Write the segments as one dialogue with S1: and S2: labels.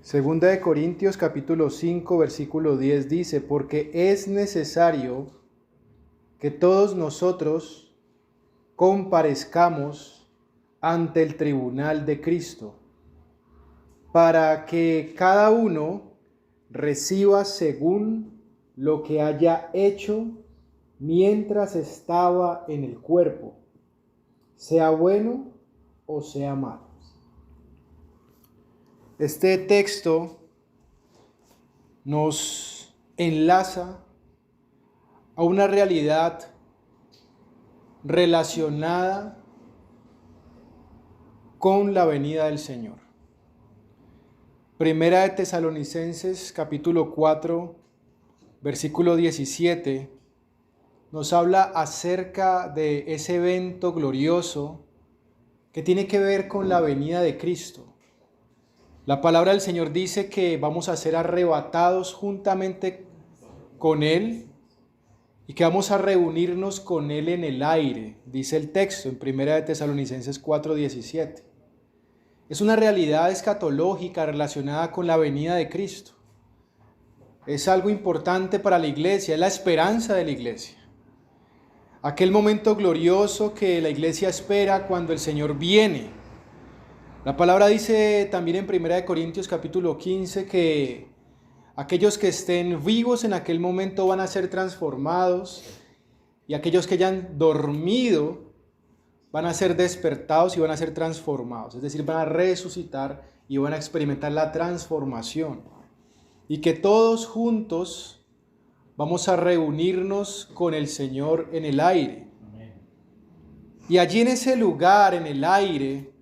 S1: Segunda de Corintios capítulo 5 versículo 10 dice, porque es necesario que todos nosotros comparezcamos ante el tribunal de Cristo, para que cada uno reciba según lo que haya hecho mientras estaba en el cuerpo, sea bueno o sea malo. Este texto nos enlaza a una realidad relacionada con la venida del Señor. Primera de Tesalonicenses capítulo 4, versículo 17, nos habla acerca de ese evento glorioso que tiene que ver con la venida de Cristo. La palabra del Señor dice que vamos a ser arrebatados juntamente con Él y que vamos a reunirnos con Él en el aire, dice el texto en Primera de Tesalonicenses 4:17. Es una realidad escatológica relacionada con la venida de Cristo. Es algo importante para la iglesia, es la esperanza de la iglesia. Aquel momento glorioso que la iglesia espera cuando el Señor viene. La palabra dice también en 1 Corintios capítulo 15 que aquellos que estén vivos en aquel momento van a ser transformados y aquellos que hayan dormido van a ser despertados y van a ser transformados. Es decir, van a resucitar y van a experimentar la transformación. Y que todos juntos vamos a reunirnos con el Señor en el aire. Y allí en ese lugar, en el aire,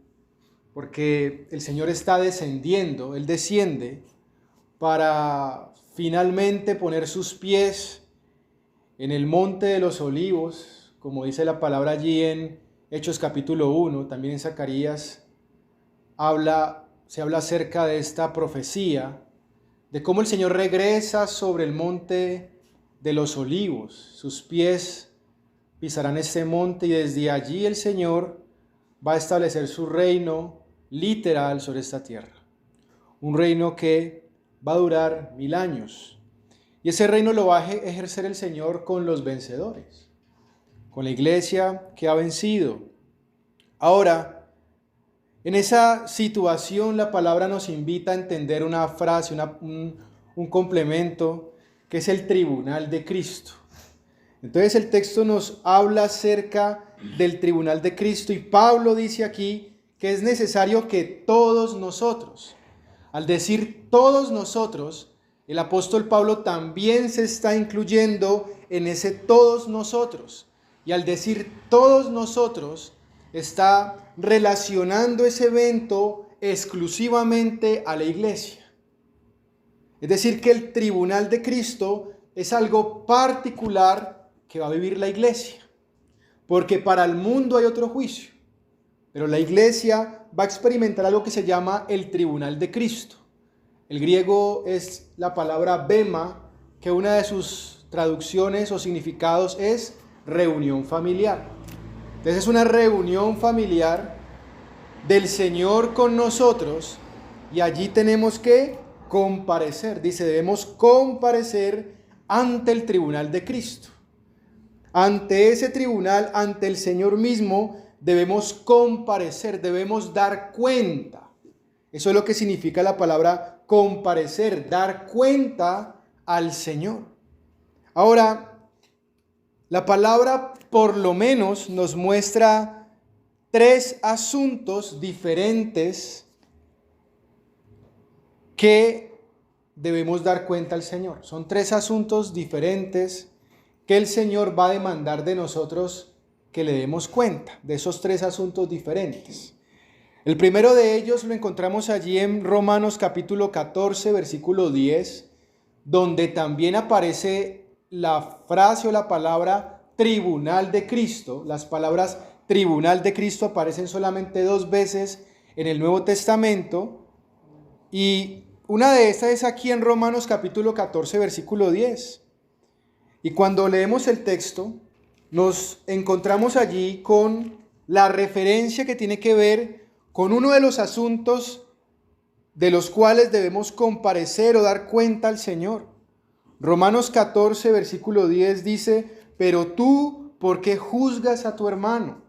S1: porque el Señor está descendiendo, Él desciende para finalmente poner sus pies en el monte de los olivos, como dice la palabra allí en Hechos capítulo 1, también en Zacarías se habla acerca de esta profecía, de cómo el Señor regresa sobre el monte de los olivos, sus pies pisarán este monte y desde allí el Señor va a establecer su reino literal sobre esta tierra. Un reino que va a durar 1000 años. Y ese reino lo va a ejercer el Señor con los vencedores, con la iglesia que ha vencido. Ahora, en esa situación la palabra nos invita a entender una frase, un complemento, que es el tribunal de Cristo. Entonces el texto nos habla acerca del tribunal de Cristo y Pablo dice aquí que es necesario que todos nosotros, al decir todos nosotros, el apóstol Pablo también se está incluyendo en ese todos nosotros. Y al decir todos nosotros, está relacionando ese evento exclusivamente a la iglesia. Es decir, que el tribunal de Cristo es algo particular que va a vivir la iglesia. Porque para el mundo hay otro juicio. Pero la iglesia va a experimentar algo que se llama el tribunal de Cristo. El griego es la palabra bema, que una de sus traducciones o significados es reunión familiar. Entonces es una reunión familiar del Señor con nosotros y allí tenemos que comparecer. Dice, debemos comparecer ante el tribunal de Cristo. Ante ese tribunal, ante el Señor mismo, debemos comparecer, debemos dar cuenta. Eso es lo que significa la palabra comparecer, dar cuenta al Señor. Ahora, la palabra por lo menos nos muestra 3 asuntos diferentes que debemos dar cuenta al Señor. Son 3 asuntos diferentes que el Señor va a demandar de nosotros que le demos cuenta, de esos 3 asuntos diferentes. El primero de ellos lo encontramos allí en Romanos capítulo 14, versículo 10, donde también aparece la frase o la palabra tribunal de Cristo. Las palabras tribunal de Cristo aparecen solamente 2 veces en el Nuevo Testamento y una de estas es aquí en Romanos capítulo 14, versículo 10. Y cuando leemos el texto, nos encontramos allí con la referencia que tiene que ver con uno de los asuntos de los cuales debemos comparecer o dar cuenta al Señor. Romanos 14, versículo 10 dice, pero tú, ¿por qué juzgas a tu hermano?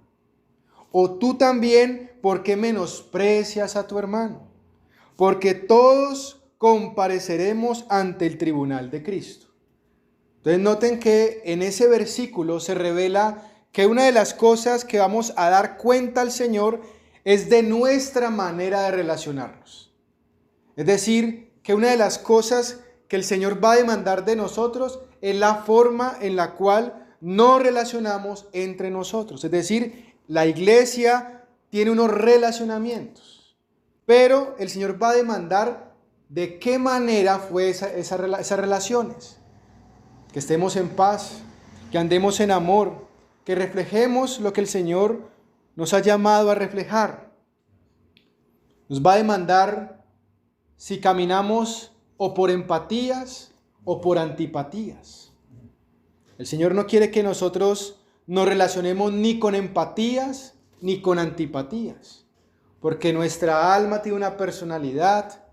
S1: O tú también, ¿por qué menosprecias a tu hermano? Porque todos compareceremos ante el tribunal de Cristo. Entonces noten que en ese versículo se revela que una de las cosas que vamos a dar cuenta al Señor es de nuestra manera de relacionarnos. Es decir, que una de las cosas que el Señor va a demandar de nosotros es la forma en la cual nos relacionamos entre nosotros. Es decir, la iglesia tiene unos relacionamientos, pero el Señor va a demandar de qué manera fue esas relaciones. Que estemos en paz, que andemos en amor, que reflejemos lo que el Señor nos ha llamado a reflejar. Nos va a demandar si caminamos o por empatías o por antipatías. El Señor no quiere que nosotros nos relacionemos ni con empatías ni con antipatías, porque nuestra alma tiene una personalidad,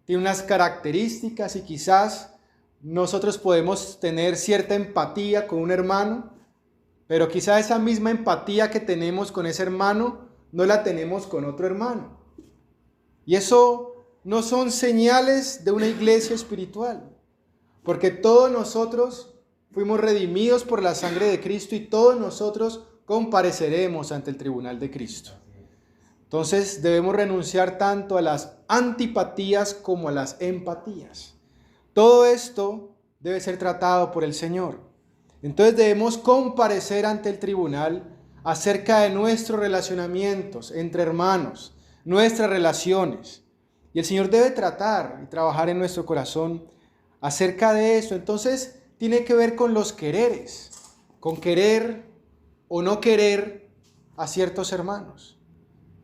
S1: tiene unas características y quizás nosotros podemos tener cierta empatía con un hermano, pero quizás esa misma empatía que tenemos con ese hermano no la tenemos con otro hermano. Y eso no son señales de una iglesia espiritual, porque todos nosotros fuimos redimidos por la sangre de Cristo y todos nosotros compareceremos ante el tribunal de Cristo. Entonces debemos renunciar tanto a las antipatías como a las empatías. Todo esto debe ser tratado por el Señor. Entonces debemos comparecer ante el tribunal acerca de nuestros relacionamientos entre hermanos, nuestras relaciones. Y el Señor debe tratar y trabajar en nuestro corazón acerca de eso. Entonces tiene que ver con los quereres, con querer o no querer a ciertos hermanos.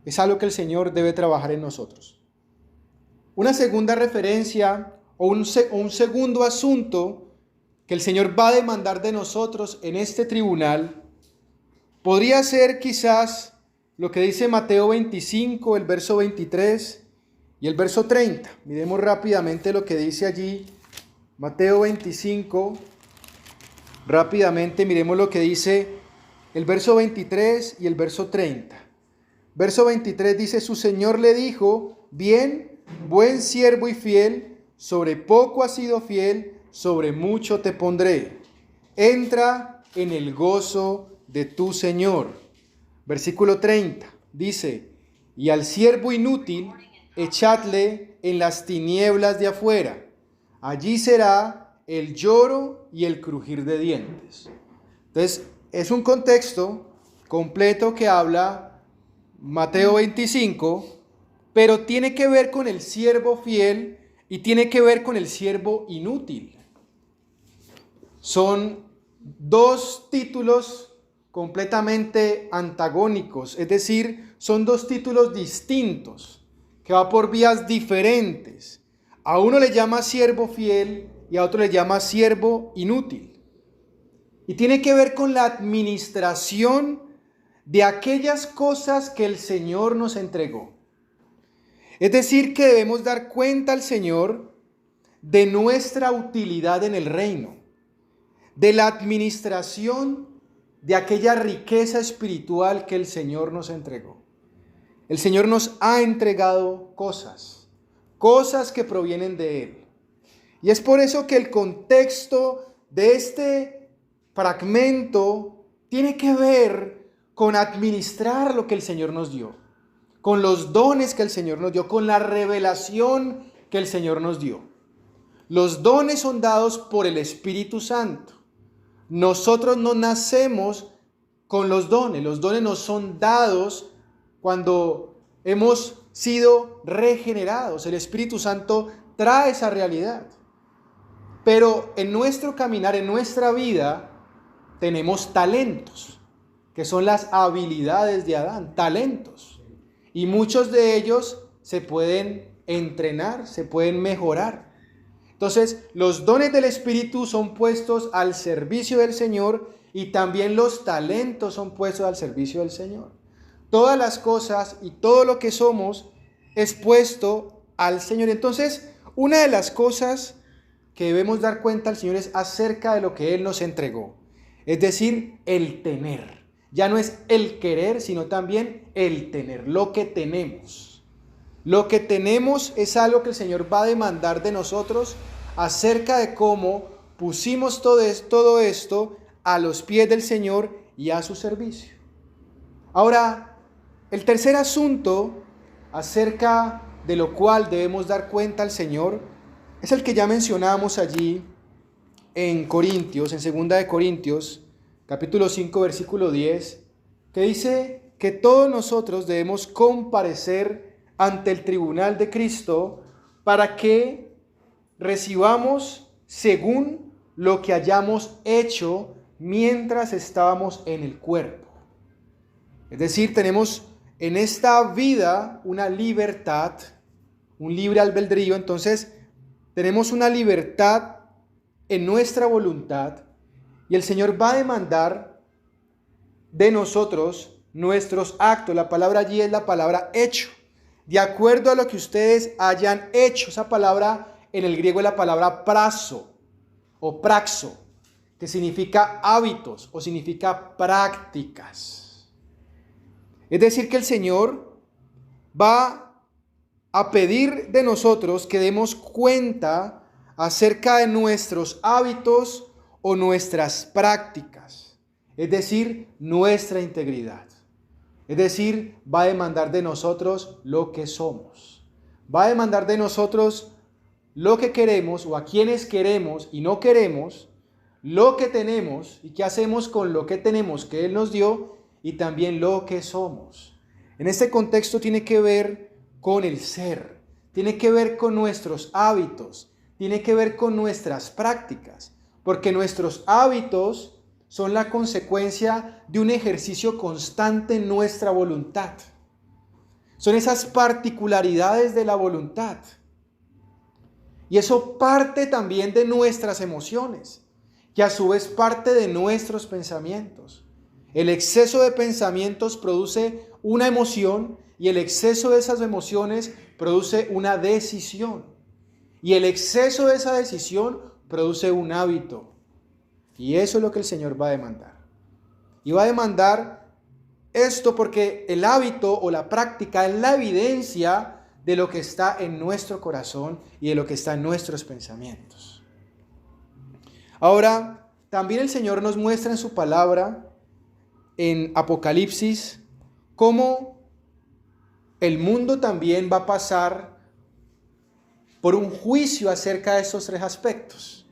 S1: Es algo que el Señor debe trabajar en nosotros. Una segunda referencia o un segundo asunto que el Señor va a demandar de nosotros en este tribunal podría ser quizás lo que dice Mateo 25, el verso 23 y el verso 30. Miremos rápidamente lo que dice allí Mateo 25. Rápidamente miremos lo que dice el verso 23 y el verso 30. Verso 23 dice, su Señor le dijo, bien, buen siervo y fiel, sobre poco has sido fiel, sobre mucho te pondré. Entra en el gozo de tu Señor. Versículo 30 dice, y al siervo inútil, echadle en las tinieblas de afuera. Allí será el lloro y el crujir de dientes. Entonces, es un contexto completo que habla Mateo 25, pero tiene que ver con el siervo fiel y tiene que ver con el siervo inútil. Son dos títulos completamente antagónicos, es decir, son dos títulos distintos que van por vías diferentes. A uno le llama siervo fiel y a otro le llama siervo inútil. Y tiene que ver con la administración de aquellas cosas que el Señor nos entregó. Es decir, que debemos dar cuenta al Señor de nuestra utilidad en el reino, de la administración de aquella riqueza espiritual que el Señor nos entregó. El Señor nos ha entregado cosas que provienen de Él. Y es por eso que el contexto de este fragmento tiene que ver con administrar lo que el Señor nos dio, con los dones que el Señor nos dio, con la revelación que el Señor nos dio. Los dones son dados por el Espíritu Santo. Nosotros no nacemos con los dones nos son dados cuando hemos sido regenerados. El Espíritu Santo trae esa realidad. Pero en nuestro caminar, en nuestra vida, tenemos talentos, que son las habilidades de Adán, talentos. Y muchos de ellos se pueden entrenar, se pueden mejorar. Entonces, los dones del Espíritu son puestos al servicio del Señor y también los talentos son puestos al servicio del Señor. Todas las cosas y todo lo que somos es puesto al Señor. Entonces, una de las cosas que debemos dar cuenta al Señor es acerca de lo que Él nos entregó. Es decir, el tener. Ya no es el querer, sino también el tener, lo que tenemos. Lo que tenemos es algo que el Señor va a demandar de nosotros acerca de cómo pusimos todo esto a los pies del Señor y a su servicio. Ahora, el tercer asunto acerca de lo cual debemos dar cuenta al Señor es el que ya mencionamos allí en Corintios, en 2 de Corintios, capítulo 5, versículo 10, que dice que todos nosotros debemos comparecer ante el tribunal de Cristo para que recibamos según lo que hayamos hecho mientras estábamos en el cuerpo. Es decir, tenemos en esta vida una libertad, un libre albedrío. Entonces tenemos una libertad en nuestra voluntad y el Señor va a demandar de nosotros nuestros actos. La palabra allí es la palabra hecho, de acuerdo a lo que ustedes hayan hecho. Esa palabra en el griego es la palabra prazo o praxo, que significa hábitos o significa prácticas. Es decir, que el Señor va a pedir de nosotros que demos cuenta acerca de nuestros hábitos o nuestras prácticas, es decir, nuestra integridad. Es decir, va a demandar de nosotros lo que somos. Va a demandar de nosotros lo que queremos o a quienes queremos y no queremos, lo que tenemos y qué hacemos con lo que tenemos que Él nos dio y también lo que somos. En este contexto tiene que ver con el ser, tiene que ver con nuestros hábitos, tiene que ver con nuestras prácticas, porque nuestros hábitos son la consecuencia de un ejercicio constante en nuestra voluntad. Son esas particularidades de la voluntad. Y eso parte también de nuestras emociones, que a su vez parte de nuestros pensamientos. El exceso de pensamientos produce una emoción y el exceso de esas emociones produce una decisión. Y el exceso de esa decisión produce un hábito. Y eso es lo que el Señor va a demandar. Y va a demandar esto porque el hábito o la práctica es la evidencia de lo que está en nuestro corazón y de lo que está en nuestros pensamientos. Ahora, también el Señor nos muestra en su palabra, en Apocalipsis, cómo el mundo también va a pasar por un juicio acerca de estos tres aspectos.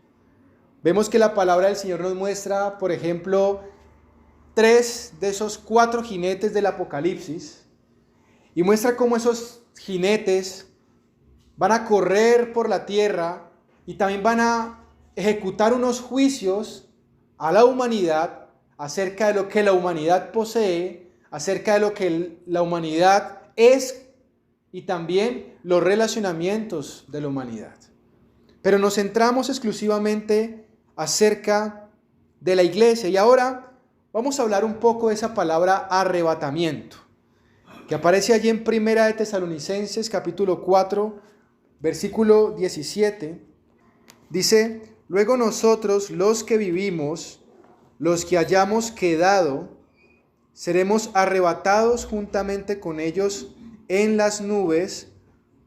S1: Vemos que la palabra del Señor nos muestra, por ejemplo, 3 de esos 4 jinetes del Apocalipsis, y muestra cómo esos jinetes van a correr por la tierra y también van a ejecutar unos juicios a la humanidad acerca de lo que la humanidad posee, acerca de lo que la humanidad es y también los relacionamientos de la humanidad. Pero nos centramos exclusivamente acerca de la iglesia. Y ahora vamos a hablar un poco de esa palabra arrebatamiento, que aparece allí en 1 de Tesalonicenses capítulo 4, versículo 17. Dice: luego nosotros, los que vivimos, los que hayamos quedado, seremos arrebatados juntamente con ellos en las nubes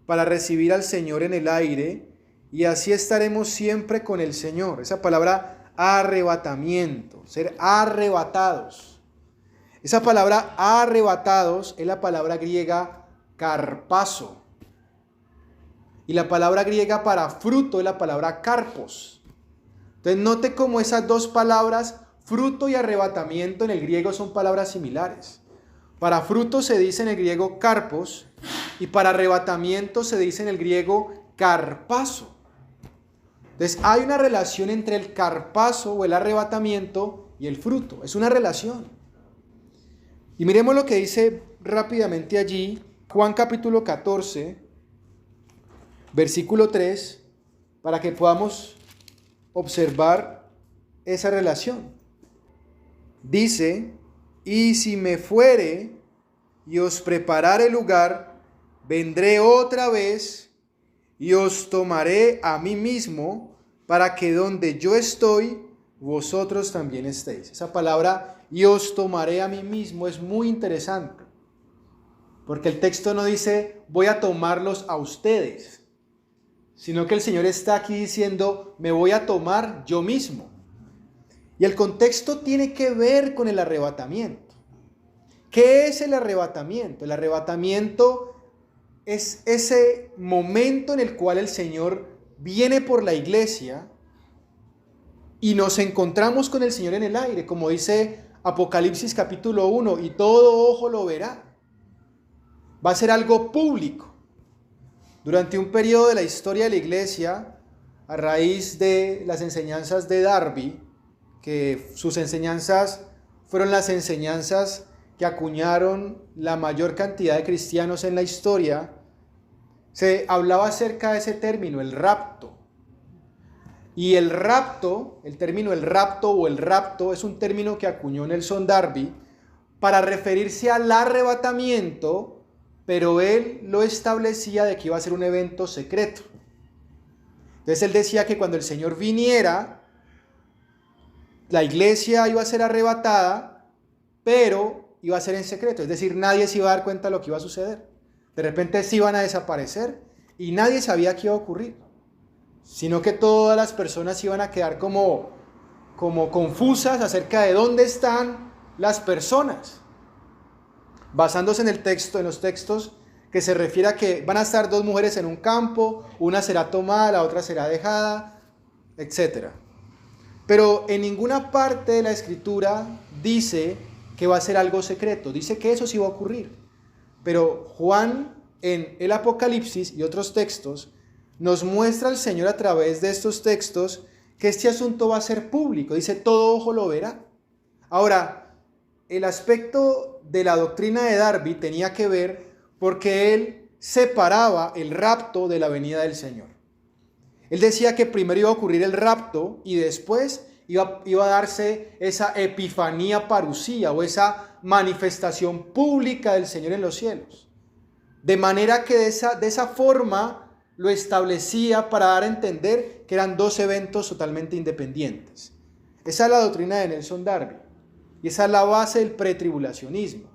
S1: para recibir al Señor en el aire, y así estaremos siempre con el Señor. Esa palabra arrebatamiento, ser arrebatados. Esa palabra arrebatados es la palabra griega carpazo. Y la palabra griega para fruto es la palabra carpos. Entonces note cómo esas dos palabras, fruto y arrebatamiento, en el griego son palabras similares. Para fruto se dice en el griego carpos y para arrebatamiento se dice en el griego carpazo. Entonces hay una relación entre el carpazo o el arrebatamiento y el fruto. Es una relación. Y miremos lo que dice rápidamente allí Juan capítulo 14, versículo 3, para que podamos observar esa relación. Dice: y si me fuere y os preparare lugar, vendré otra vez y os tomaré a mí mismo, para que donde yo estoy, vosotros también estéis. Esa palabra, y os tomaré a mí mismo, es muy interesante, porque el texto no dice, voy a tomarlos a ustedes, sino que el Señor está aquí diciendo, me voy a tomar yo mismo. Y el contexto tiene que ver con el arrebatamiento. ¿Qué es el arrebatamiento? El arrebatamiento es ese momento en el cual el Señor viene por la iglesia y nos encontramos con el Señor en el aire, como dice Apocalipsis capítulo 1, y todo ojo lo verá. Va a ser algo público. Durante un periodo de la historia de la iglesia, a raíz de las enseñanzas de Darby, que sus enseñanzas fueron las enseñanzas que acuñaron la mayor cantidad de cristianos en la historia, se hablaba acerca de ese término, el rapto. Y el rapto, el término el rapto o el rapto, es un término que acuñó Nelson Darby para referirse al arrebatamiento, pero él lo establecía de que iba a ser un evento secreto. Entonces él decía que cuando el Señor viniera, la iglesia iba a ser arrebatada, pero iba a ser en secreto. Es decir, nadie se iba a dar cuenta de lo que iba a suceder. De repente se iban a desaparecer y nadie sabía qué iba a ocurrir, sino que todas las personas iban a quedar como confusas acerca de dónde están las personas, basándose en el texto, en los textos que se refiere a que van a estar dos mujeres en un campo, una será tomada, la otra será dejada, etc. Pero en ninguna parte de la Escritura dice que va a ser algo secreto, dice que eso sí va a ocurrir. Pero Juan en el Apocalipsis y otros textos nos muestra al Señor a través de estos textos que este asunto va a ser público. Dice, todo ojo lo verá. Ahora, el aspecto de la doctrina de Darby tenía que ver porque él separaba el rapto de la venida del Señor. Él decía que primero iba a ocurrir el rapto y después iba a darse esa epifanía parusía o esa manifestación pública del Señor en los cielos. De manera que de esa forma lo establecía para dar a entender que eran dos eventos totalmente independientes. Esa es la doctrina de Nelson Darby y esa es la base del pretribulacionismo.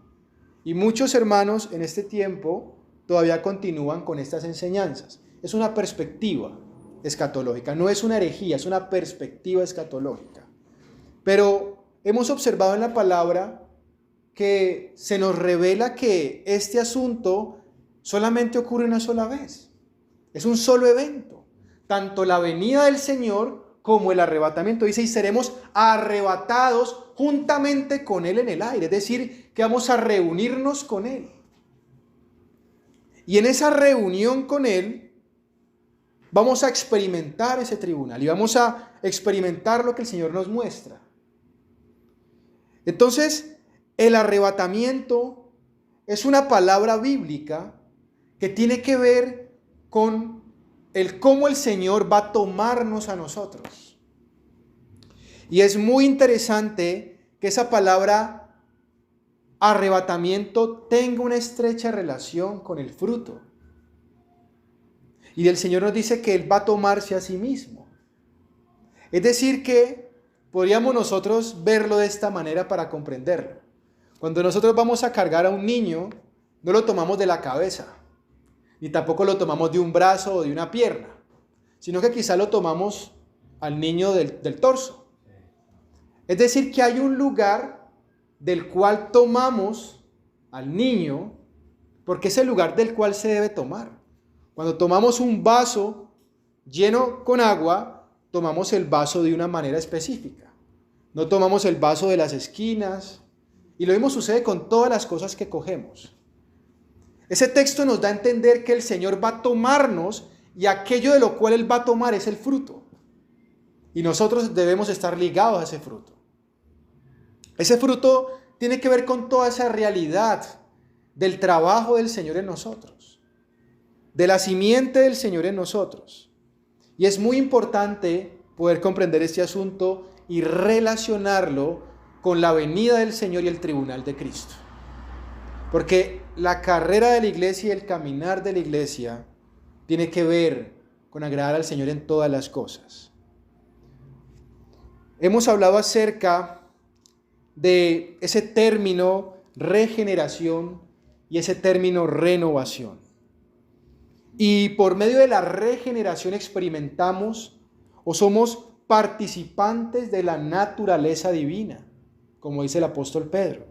S1: Y muchos hermanos en este tiempo todavía continúan con estas enseñanzas. Es una perspectiva escatológica, no es una herejía, es una perspectiva escatológica. Pero hemos observado en la palabra que se nos revela que este asunto solamente ocurre una sola vez. Es un solo evento. Tanto la venida del Señor como el arrebatamiento. Dice, y seremos arrebatados juntamente con Él en el aire. Es decir, que vamos a reunirnos con Él. Y en esa reunión con Él vamos a experimentar ese tribunal y vamos a experimentar lo que el Señor nos muestra. Entonces, el arrebatamiento es una palabra bíblica que tiene que ver con el cómo el Señor va a tomarnos a nosotros. Y es muy interesante que esa palabra arrebatamiento tenga una estrecha relación con el fruto. Y el Señor nos dice que Él va a tomarse a sí mismo. Es decir que podríamos nosotros verlo de esta manera para comprenderlo. Cuando nosotros vamos a cargar a un niño, no lo tomamos de la cabeza, ni tampoco lo tomamos de un brazo o de una pierna, sino que quizá lo tomamos al niño del torso. Es decir, que hay un lugar del cual tomamos al niño, porque es el lugar del cual se debe tomar. Cuando tomamos un vaso lleno con agua, tomamos el vaso de una manera específica. No tomamos el vaso de las esquinas. Y lo mismo sucede con todas las cosas que cogemos. Ese texto nos da a entender que el Señor va a tomarnos y aquello de lo cual Él va a tomar es el fruto. Y nosotros debemos estar ligados a ese fruto. Ese fruto tiene que ver con toda esa realidad del trabajo del Señor en nosotros, de la simiente del Señor en nosotros. Y es muy importante poder comprender este asunto y relacionarlo con la venida del Señor y el tribunal de Cristo. Porque la carrera de la iglesia y el caminar de la iglesia tiene que ver con agradar al Señor en todas las cosas. Hemos hablado acerca de ese término regeneración y ese término renovación. Y por medio de la regeneración experimentamos o somos participantes de la naturaleza divina, como dice el apóstol Pedro.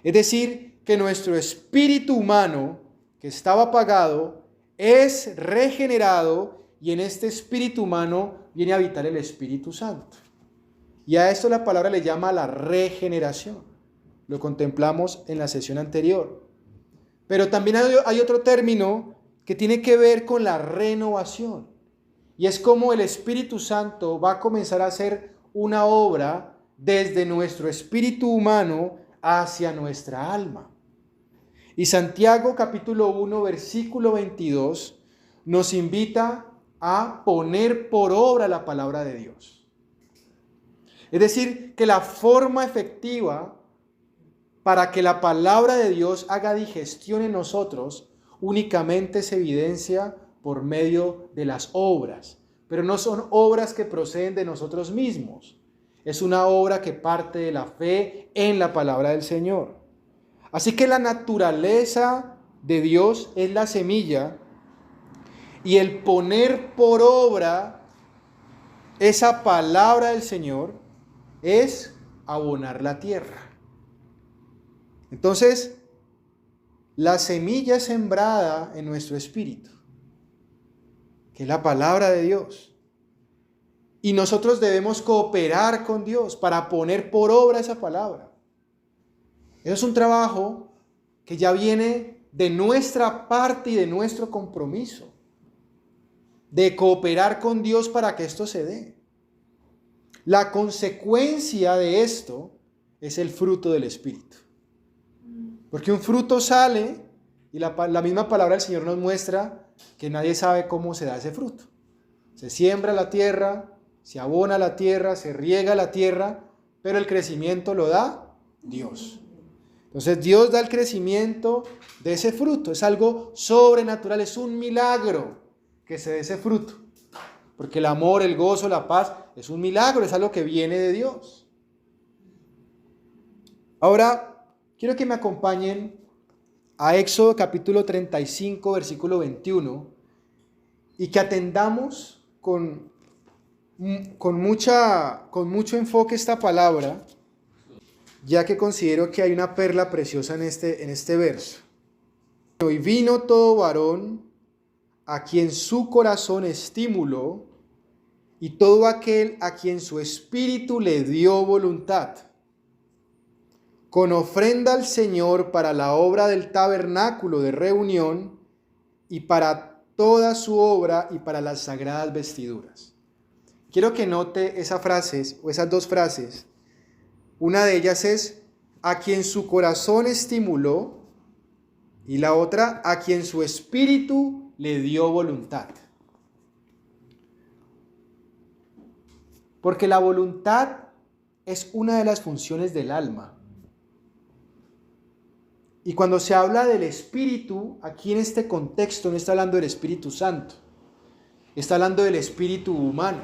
S1: Es decir, que nuestro espíritu humano, que estaba apagado, es regenerado y en este espíritu humano viene a habitar el Espíritu Santo. Y a esto la palabra le llama la regeneración. Lo contemplamos en la sesión anterior. Pero también hay otro término que tiene que ver con la renovación. Y es como el Espíritu Santo va a comenzar a hacer una obra desde nuestro espíritu humano hacia nuestra alma. Y Santiago capítulo 1 versículo 22 nos invita a poner por obra la palabra de Dios. Es decir, que la forma efectiva para que la palabra de Dios haga digestión en nosotros únicamente se evidencia por medio de las obras. Pero no son obras que proceden de nosotros mismos. Es una obra que parte de la fe en la palabra del Señor. Así que la naturaleza de Dios es la semilla y el poner por obra esa palabra del Señor es abonar la tierra. Entonces, la semilla es sembrada en nuestro espíritu, que es la palabra de Dios. Y nosotros debemos cooperar con Dios para poner por obra esa palabra. Eso es un trabajo que ya viene de nuestra parte y de nuestro compromiso, de cooperar con Dios para que esto se dé. La consecuencia de esto es el fruto del Espíritu. Porque un fruto sale y la misma palabra del Señor nos muestra que nadie sabe cómo se da ese fruto. Se siembra la tierra, se abona la tierra, se riega la tierra, pero el crecimiento lo da Dios. Entonces Dios da el crecimiento de ese fruto. Es algo sobrenatural, es un milagro que se dé ese fruto. Porque el amor, el gozo, la paz es un milagro, es algo que viene de Dios. Ahora, quiero que me acompañen a Éxodo capítulo 35, versículo 21, y que atendamos con mucho enfoque esta palabra, ya que considero que hay una perla preciosa en este verso. Y vino todo varón a quien su corazón estimuló, y todo aquel a quien su espíritu le dio voluntad, con ofrenda al Señor para la obra del tabernáculo de reunión y para toda su obra y para las sagradas vestiduras. Quiero que note esas frases o esas dos frases. Una de ellas es a quien su corazón estimuló y la otra a quien su espíritu le dio voluntad. Porque la voluntad es una de las funciones del alma. Y cuando se habla del Espíritu, aquí en este contexto no está hablando del Espíritu Santo, está hablando del espíritu humano.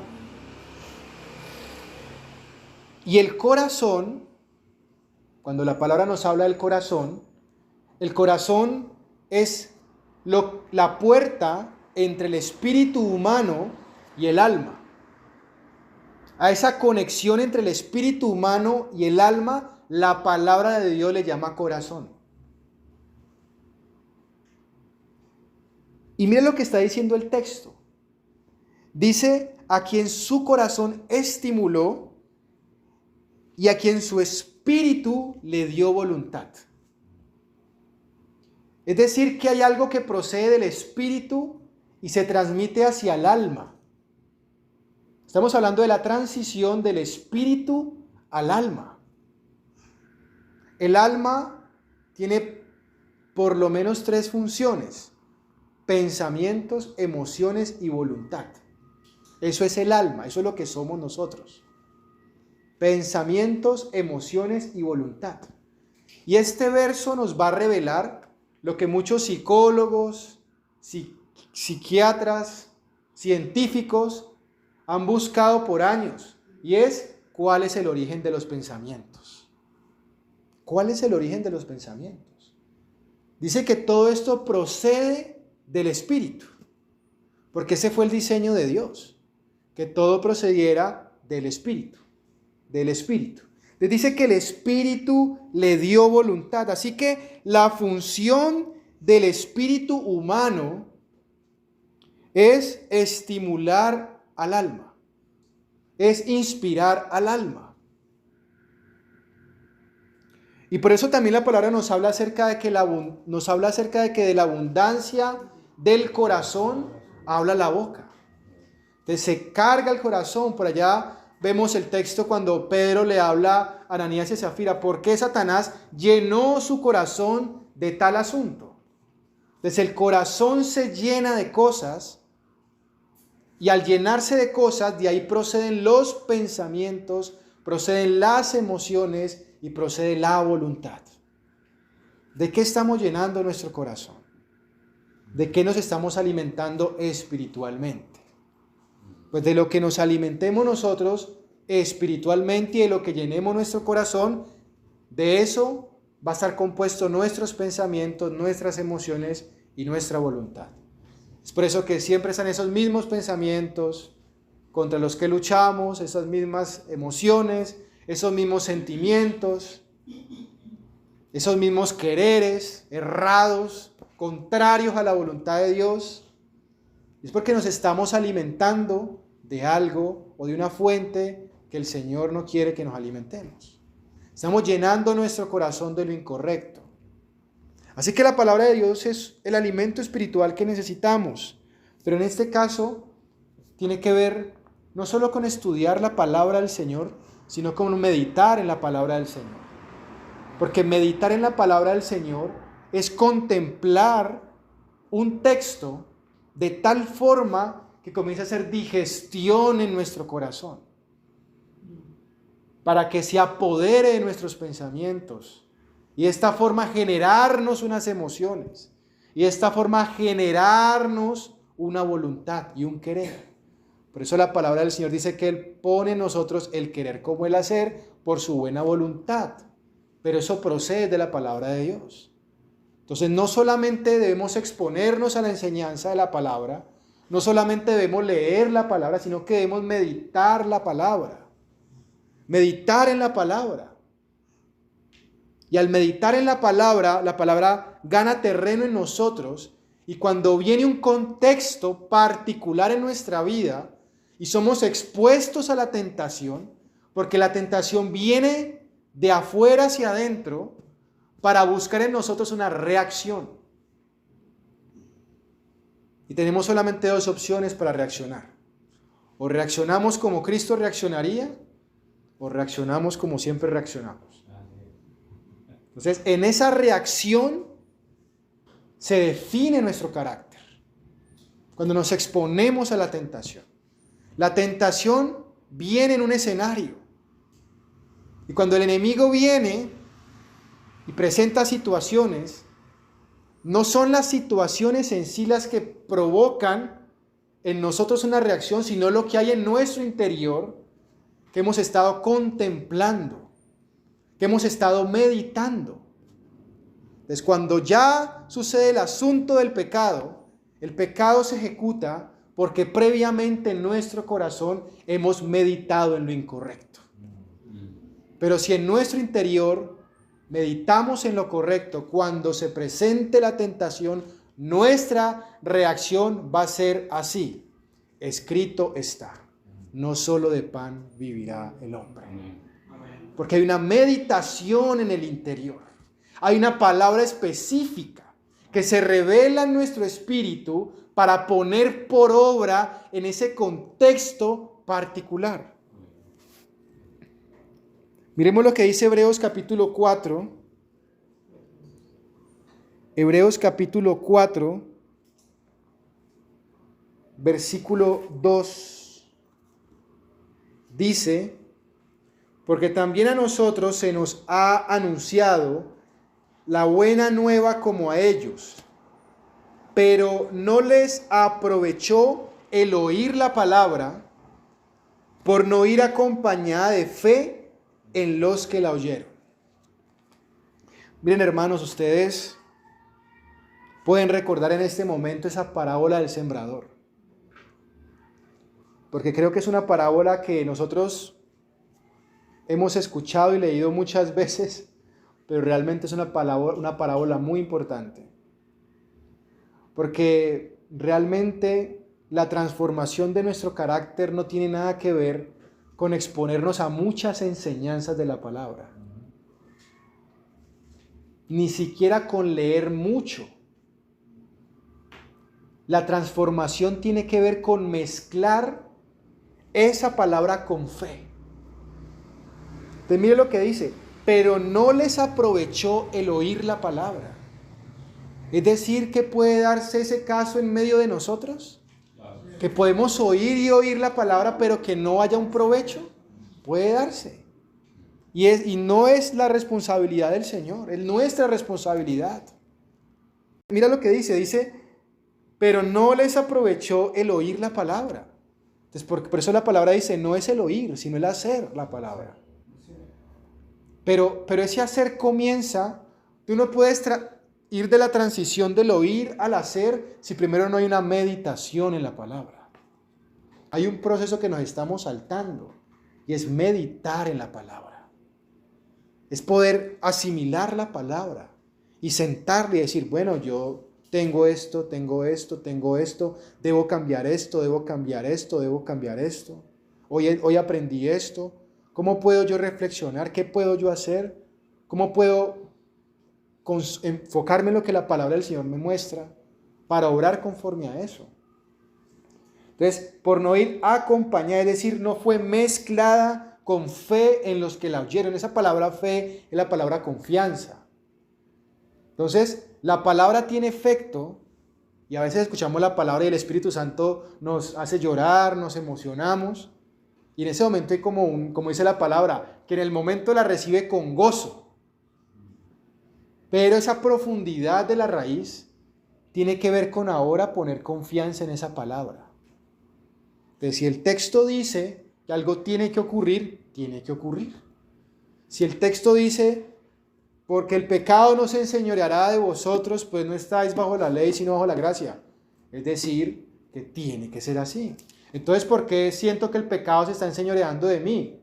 S1: Y el corazón, cuando la palabra nos habla del corazón, el corazón es la puerta entre el espíritu humano y el alma. A esa conexión entre el espíritu humano y el alma, la palabra de Dios le llama corazón. Y mire lo que está diciendo el texto. Dice, a quien su corazón estimuló y a quien su espíritu le dio voluntad. Es decir, que hay algo que procede del espíritu y se transmite hacia el alma. Estamos hablando de la transición del espíritu al alma. El alma tiene por lo menos 3 funciones: pensamientos, emociones y voluntad. Eso es el alma, eso es lo que somos nosotros. Pensamientos, emociones y voluntad. Y este verso nos va a revelar lo que muchos psicólogos, psiquiatras científicos han buscado por años, y es cuál es el origen de los pensamientos. ¿Cuál es el origen de los pensamientos? Dice que todo esto procede del Espíritu, porque ese fue el diseño de Dios, que todo procediera del Espíritu, del Espíritu. Les dice que el Espíritu le dio voluntad, así que la función del espíritu humano es estimular al alma, es inspirar al alma. Y por eso también la palabra nos habla acerca de que de la abundancia del corazón habla la boca. Entonces se carga el corazón. Por allá vemos el texto cuando Pedro le habla a Ananías y Zafira, ¿por qué Satanás llenó su corazón de tal asunto? Entonces el corazón se llena de cosas, y al llenarse de cosas, de ahí proceden los pensamientos, proceden las emociones y procede la voluntad. ¿De qué estamos llenando nuestro corazón? ¿De qué nos estamos alimentando espiritualmente? Pues de lo que nos alimentemos nosotros espiritualmente y de lo que llenemos nuestro corazón, de eso va a estar compuesto nuestros pensamientos, nuestras emociones y nuestra voluntad. Es por eso que siempre están esos mismos pensamientos contra los que luchamos, esas mismas emociones, esos mismos sentimientos, esos mismos quereres errados, contrarios a la voluntad de Dios. Es porque nos estamos alimentando de algo o de una fuente que el Señor no quiere que nos alimentemos. Estamos llenando nuestro corazón de lo incorrecto. Así que la palabra de Dios es el alimento espiritual que necesitamos. Pero en este caso tiene que ver no solo con estudiar la palabra del Señor, sino con meditar en la palabra del Señor. Porque meditar en la palabra del Señor es contemplar un texto de tal forma que comience a hacer digestión en nuestro corazón, para que se apodere de nuestros pensamientos y de esta forma generarnos unas emociones y de esta forma generarnos una voluntad y un querer. Por eso la palabra del Señor dice que Él pone en nosotros el querer como el hacer por su buena voluntad, pero eso procede de la palabra de Dios. Entonces no solamente debemos exponernos a la enseñanza de la palabra, no solamente debemos leer la palabra, sino que debemos meditar la palabra, meditar en la palabra. Y al meditar en la palabra gana terreno en nosotros, y cuando viene un contexto particular en nuestra vida y somos expuestos a la tentación, porque la tentación viene de afuera hacia adentro para buscar en nosotros una reacción. Y tenemos solamente dos opciones para reaccionar. O reaccionamos como Cristo reaccionaría, o reaccionamos como siempre reaccionamos. Entonces, en esa reacción se define nuestro carácter. Cuando nos exponemos a la tentación. La tentación viene en un escenario. Y cuando el enemigo viene y presenta situaciones, no son las situaciones en sí las que provocan en nosotros una reacción, sino lo que hay en nuestro interior que hemos estado contemplando, que hemos estado meditando. Entonces, cuando ya sucede el asunto del pecado, el pecado se ejecuta porque previamente en nuestro corazón hemos meditado en lo incorrecto. Pero si en nuestro interior meditamos en lo correcto, cuando se presente la tentación, nuestra reacción va a ser así. Escrito está, no solo de pan vivirá el hombre. Porque hay una meditación en el interior. Hay una palabra específica que se revela en nuestro espíritu para poner por obra en ese contexto particular. Miremos lo que dice Hebreos capítulo 4. Hebreos capítulo 4, versículo 2. Dice: porque también a nosotros se nos ha anunciado la buena nueva como a ellos, pero no les aprovechó el oír la palabra por no ir acompañada de fe en los que la oyeron. Miren, hermanos, ustedes pueden recordar en este momento esa parábola del sembrador, porque creo que es una parábola que nosotros hemos escuchado y leído muchas veces, pero realmente es una parábola muy importante, porque realmente la transformación de nuestro carácter no tiene nada que ver con exponernos a muchas enseñanzas de la palabra, ni siquiera con leer mucho. La transformación tiene que ver con mezclar esa palabra con fe. Entonces mire lo que dice, pero no les aprovechó el oír la palabra. Es decir, que puede darse ese caso en medio de nosotros, que podemos oír y oír la palabra, pero que no haya un provecho. Puede darse. Y no es la responsabilidad del Señor, es nuestra responsabilidad. Mira lo que dice, pero no les aprovechó el oír la palabra. Entonces, por eso la palabra dice, no es el oír, sino el hacer la palabra. Pero ese hacer comienza, tú no puedes ir de la transición del oír al hacer si primero no hay una meditación en la palabra. Hay un proceso que nos estamos saltando y es meditar en la palabra. Es poder asimilar la palabra y sentarle y decir, bueno, yo tengo esto, debo cambiar esto, debo cambiar esto. Hoy aprendí esto. ¿Cómo puedo yo reflexionar? ¿Qué puedo yo hacer? ¿Cómo puedo enfocarme en lo que la palabra del Señor me muestra para obrar conforme a eso? Entonces, por no ir acompañada, es decir, no fue mezclada con fe en los que la oyeron. Esa palabra fe es la palabra confianza. Entonces, la palabra tiene efecto y a veces escuchamos la palabra y el Espíritu Santo nos hace llorar, nos emocionamos. Y en ese momento hay como dice la palabra, que en el momento la recibe con gozo. Pero esa profundidad de la raíz tiene que ver con ahora poner confianza en esa palabra. Entonces, si el texto dice que algo tiene que ocurrir, tiene que ocurrir. Si el texto dice, porque el pecado no se enseñoreará de vosotros, pues no estáis bajo la ley, sino bajo la gracia. Es decir, que tiene que ser así. Entonces, ¿por qué siento que el pecado se está enseñoreando de mí?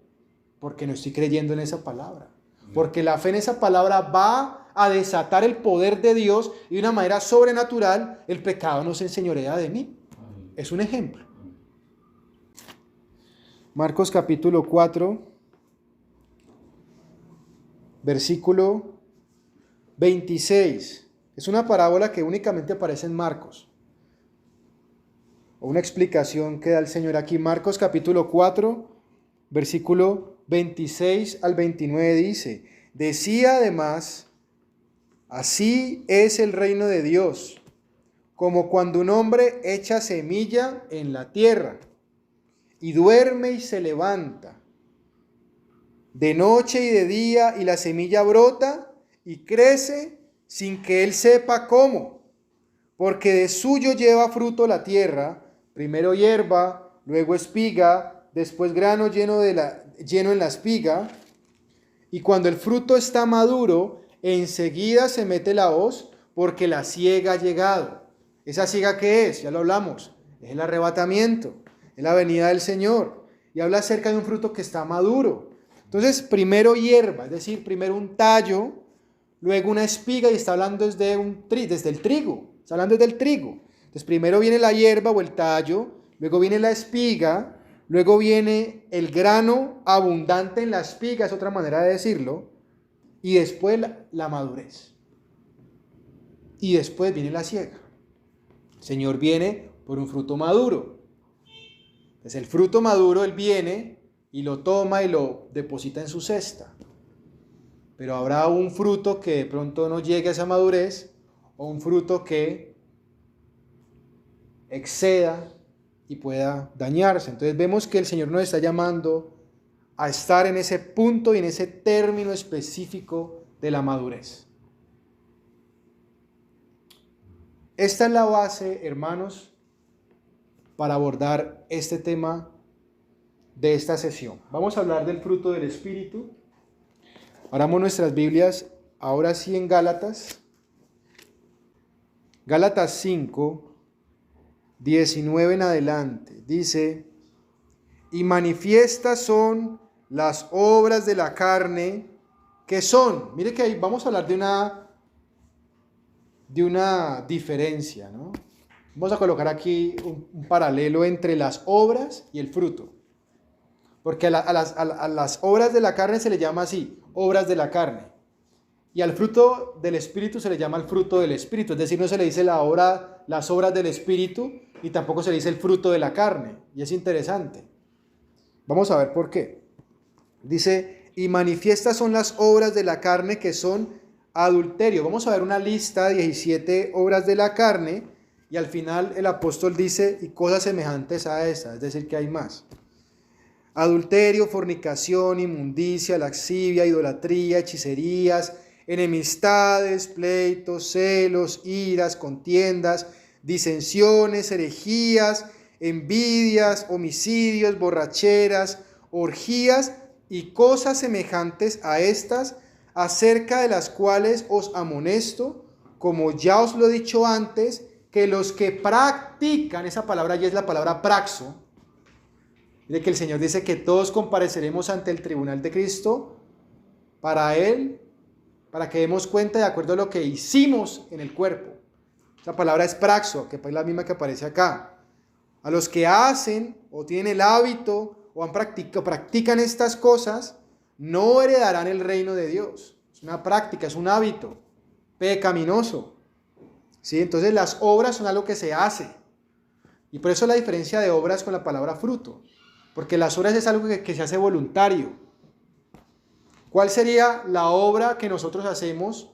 S1: Porque no estoy creyendo en esa palabra. Porque la fe en esa palabra va a desatar el poder de Dios y de una manera sobrenatural el pecado no se enseñorea de mí. Es un ejemplo. Marcos capítulo 4, versículo 26. Es una parábola que únicamente aparece en Marcos. O una explicación que da el Señor aquí. Marcos capítulo 4, versículo 26 al 29 dice, decía además, así es el reino de Dios, como cuando un hombre echa semilla en la tierra y duerme y se levanta, de noche y de día, y la semilla brota y crece sin que él sepa cómo, porque de suyo lleva fruto la tierra, primero hierba, luego espiga, después grano lleno en la espiga, y cuando el fruto está maduro, enseguida se mete la hoz, porque la siega ha llegado. ¿Esa siega qué es? Ya lo hablamos, es el arrebatamiento, es la venida del Señor, y habla acerca de un fruto que está maduro. Entonces, primero hierba, es decir, primero un tallo, luego una espiga, y está hablando desde el trigo, está hablando del trigo. Entonces, primero viene la hierba o el tallo, luego viene la espiga, luego viene el grano abundante en la espiga, es otra manera de decirlo, y después la madurez. Y después viene la siega. El Señor viene por un fruto maduro. Entonces, el fruto maduro, Él viene y lo toma y lo deposita en su cesta. Pero habrá un fruto que de pronto no llegue a esa madurez, o un fruto que exceda y pueda dañarse. Entonces vemos que el Señor nos está llamando a estar en ese punto y en ese término específico de la madurez. Esta es la base, hermanos, para abordar este tema de esta sesión. Vamos a hablar del fruto del Espíritu. Abramos nuestras Biblias, ahora sí en Gálatas. Gálatas 5, 19 en adelante. Dice: y manifiestas son las obras de la carne, que son, mire que ahí vamos a hablar de una diferencia, ¿no? Vamos a colocar aquí un paralelo entre las obras y el fruto. Porque a las obras de la carne se le llama así, obras de la carne. Y al fruto del Espíritu se le llama el fruto del Espíritu. Es decir, no se le dice las obras del Espíritu y tampoco se le dice el fruto de la carne. Y es interesante. Vamos a ver por qué. Dice, y manifiestas son las obras de la carne, que son adulterio. Vamos a ver una lista de 17 obras de la carne y al final el apóstol dice, y cosas semejantes a esas, es decir, que hay más. Adulterio, fornicación, inmundicia, lascivia, idolatría, hechicerías, enemistades, pleitos, celos, iras, contiendas, disensiones, herejías, envidias, homicidios, borracheras, orgías y cosas semejantes a estas, acerca de las cuales os amonesto, como ya os lo he dicho antes, que los que practican, esa palabra ya es la palabra praxo, de que el Señor dice que todos compareceremos ante el tribunal de Cristo para Él, para que demos cuenta de acuerdo a lo que hicimos en el cuerpo. Esa palabra es praxo, que es la misma que aparece acá. A los que hacen o tienen el hábito o practican estas cosas, no heredarán el reino de Dios. Es una práctica, es un hábito pecaminoso. ¿Sí? Entonces las obras son algo que se hace. Y por eso la diferencia de obras con la palabra fruto. Porque las obras es algo que se hace voluntario. ¿Cuál sería la obra que nosotros hacemos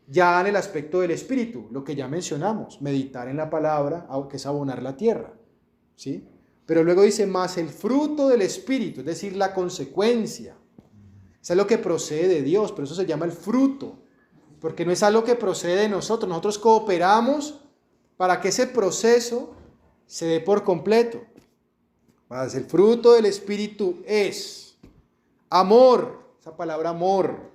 S1: ya en el aspecto del espíritu? Lo que ya mencionamos, meditar en la palabra, que es abonar la tierra. ¿Sí? Pero luego dice, más el fruto del espíritu, es decir, la consecuencia. Eso es lo que procede de Dios, pero eso se llama el fruto. Porque no es algo que procede de nosotros. Nosotros cooperamos para que ese proceso se dé por completo. Más el fruto del espíritu es amor. Esa palabra amor.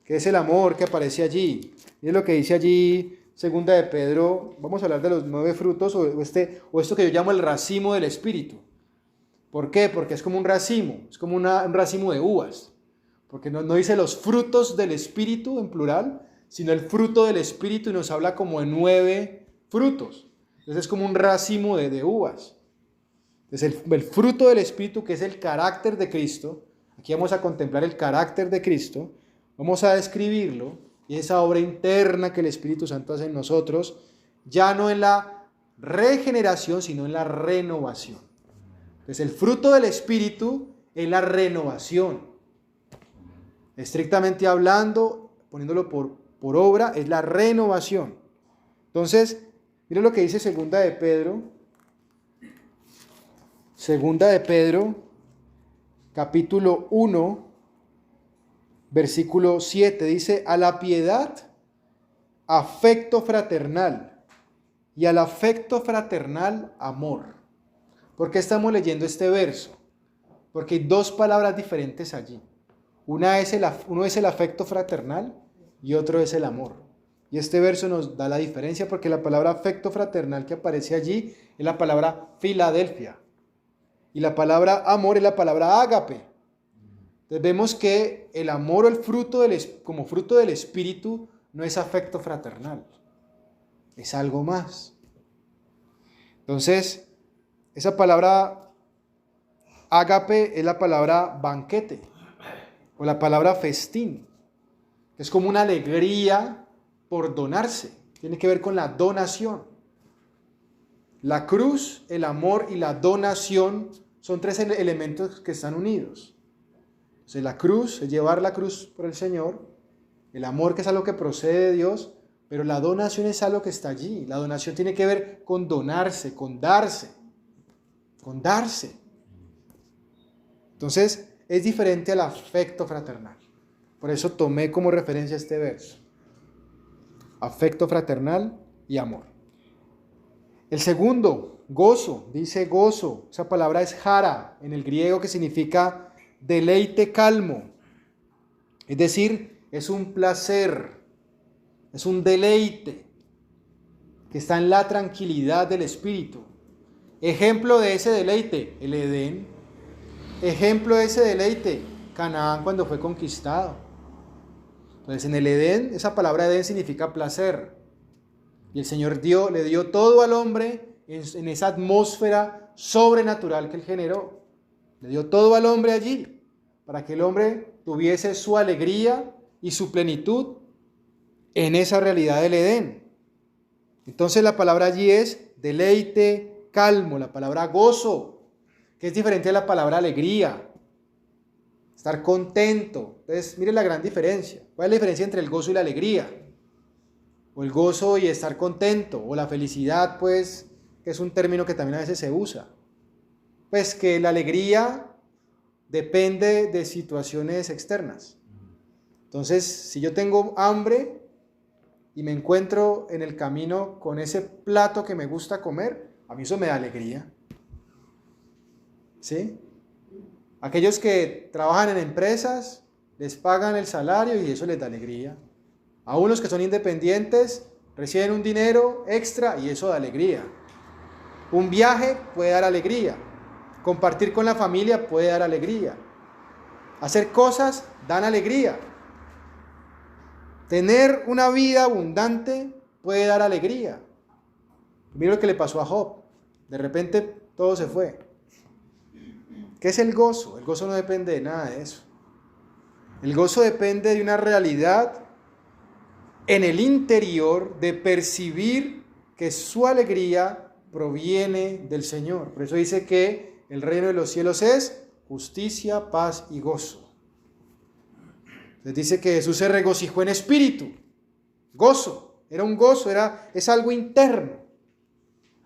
S1: ¿Qué es el amor que aparece allí? Miren lo que dice allí Segunda de Pedro. Vamos a hablar de los 9 frutos o esto que yo llamo el racimo del espíritu. ¿Por qué? Porque es como un racimo. Es como un racimo de uvas. Porque no dice los frutos del espíritu en plural, sino el fruto del espíritu y nos habla como de 9 frutos. Entonces es como un racimo de uvas. Entonces el fruto del espíritu, que es el carácter de Cristo. Aquí vamos a contemplar el carácter de Cristo. Vamos a describirlo. Y esa obra interna que el Espíritu Santo hace en nosotros, ya no en la regeneración, sino en la renovación. Entonces el fruto del Espíritu es la renovación. Estrictamente hablando, poniéndolo por obra, es la renovación. Entonces, mire lo que dice Segunda de Pedro. Segunda de Pedro, capítulo 1, versículo 7, dice, a la piedad, afecto fraternal, y al afecto fraternal, amor. ¿Por qué estamos leyendo este verso? Porque hay 2 palabras diferentes allí. Uno es el afecto fraternal y otro es el amor. Y este verso nos da la diferencia porque la palabra afecto fraternal que aparece allí es la palabra Filadelfia. Y la palabra amor es la palabra ágape. Entonces vemos que el amor o el fruto como fruto del Espíritu no es afecto fraternal. Es algo más. Entonces, esa palabra ágape es la palabra banquete o la palabra festín. Es como una alegría por donarse. Tiene que ver con la donación. La cruz, el amor y la donación son 3 elementos que están unidos. Entonces, la cruz es llevar la cruz por el Señor. El amor, que es algo que procede de Dios, pero la donación es algo que está allí. La donación tiene que ver con donarse, con darse. Con darse. Entonces, es diferente al afecto fraternal. Por eso tomé como referencia este verso. Afecto fraternal y amor. El segundo Gozo, dice gozo. Esa palabra es jara en el griego, que significa deleite calmo. Es decir, es un placer, es un deleite que está en la tranquilidad del espíritu. Ejemplo de ese deleite, el Edén. Ejemplo de ese deleite, Canaán cuando fue conquistado. Entonces en el Edén, esa palabra Edén significa placer. Y el Señor le dio todo al hombre en esa atmósfera sobrenatural que Él generó. Le dio todo al hombre allí, para que el hombre tuviese su alegría y su plenitud en esa realidad del Edén. Entonces la palabra allí es deleite, calmo, la palabra gozo, que es diferente a la palabra alegría, estar contento. Entonces, miren la gran diferencia. ¿Cuál es la diferencia entre el gozo y la alegría? O el gozo y estar contento, o la felicidad, pues, que es un término que también a veces se usa. Pues que la alegría depende de situaciones externas. Entonces, si yo tengo hambre y me encuentro en el camino con ese plato que me gusta comer, a mí eso me da alegría. ¿Sí? Aquellos que trabajan en empresas, les pagan el salario y eso les da alegría. A unos que son independientes, reciben un dinero extra y eso da alegría. Un viaje puede dar alegría. Compartir con la familia puede dar alegría. Hacer cosas dan alegría. Tener una vida abundante puede dar alegría. Mira lo que le pasó a Job. De repente todo se fue. ¿Qué es el gozo? El gozo no depende de nada de eso. El gozo depende de una realidad en el interior de percibir que su alegría proviene del Señor. Por eso dice que el reino de los cielos es justicia, paz y gozo. Les dice que Jesús se regocijó en espíritu. Gozo, era un gozo, es algo interno.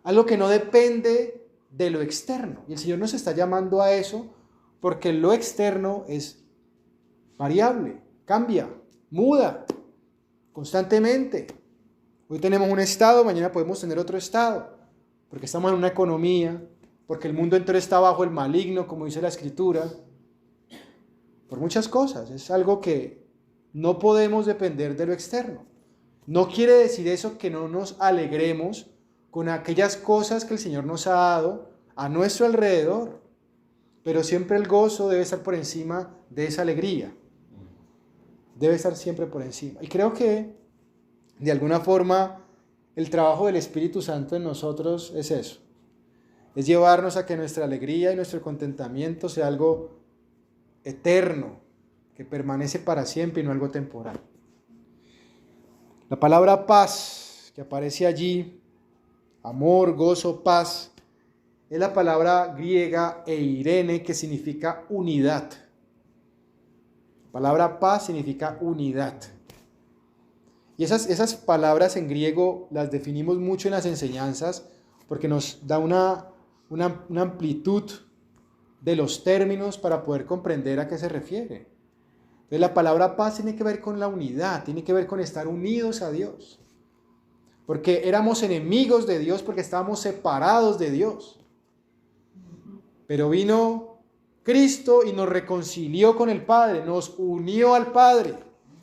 S1: Algo que no depende de lo externo. Y el Señor nos está llamando a eso porque lo externo es variable, cambia, muda constantemente. Hoy tenemos un estado, mañana podemos tener otro estado, porque estamos en una economía, porque el mundo entero está bajo el maligno, como dice la Escritura, por muchas cosas. Es algo que no podemos depender de lo externo. No quiere decir eso que no nos alegremos con aquellas cosas que el Señor nos ha dado a nuestro alrededor, pero siempre el gozo debe estar por encima de esa alegría. Debe estar siempre por encima. Y creo que, de alguna forma, el trabajo del Espíritu Santo en nosotros es eso. Es llevarnos a que nuestra alegría y nuestro contentamiento sea algo eterno, que permanece para siempre y no algo temporal. La palabra paz, que aparece allí, amor, gozo, paz, es la palabra griega eirene, que significa unidad. La palabra paz significa unidad. Y esas palabras en griego las definimos mucho en las enseñanzas porque nos da una amplitud de los términos para poder comprender a qué se refiere. Entonces la palabra paz tiene que ver con la unidad, tiene que ver con estar unidos a Dios. Porque éramos enemigos de Dios, porque estábamos separados de Dios. Pero vino Cristo y nos reconcilió con el Padre, nos unió al Padre.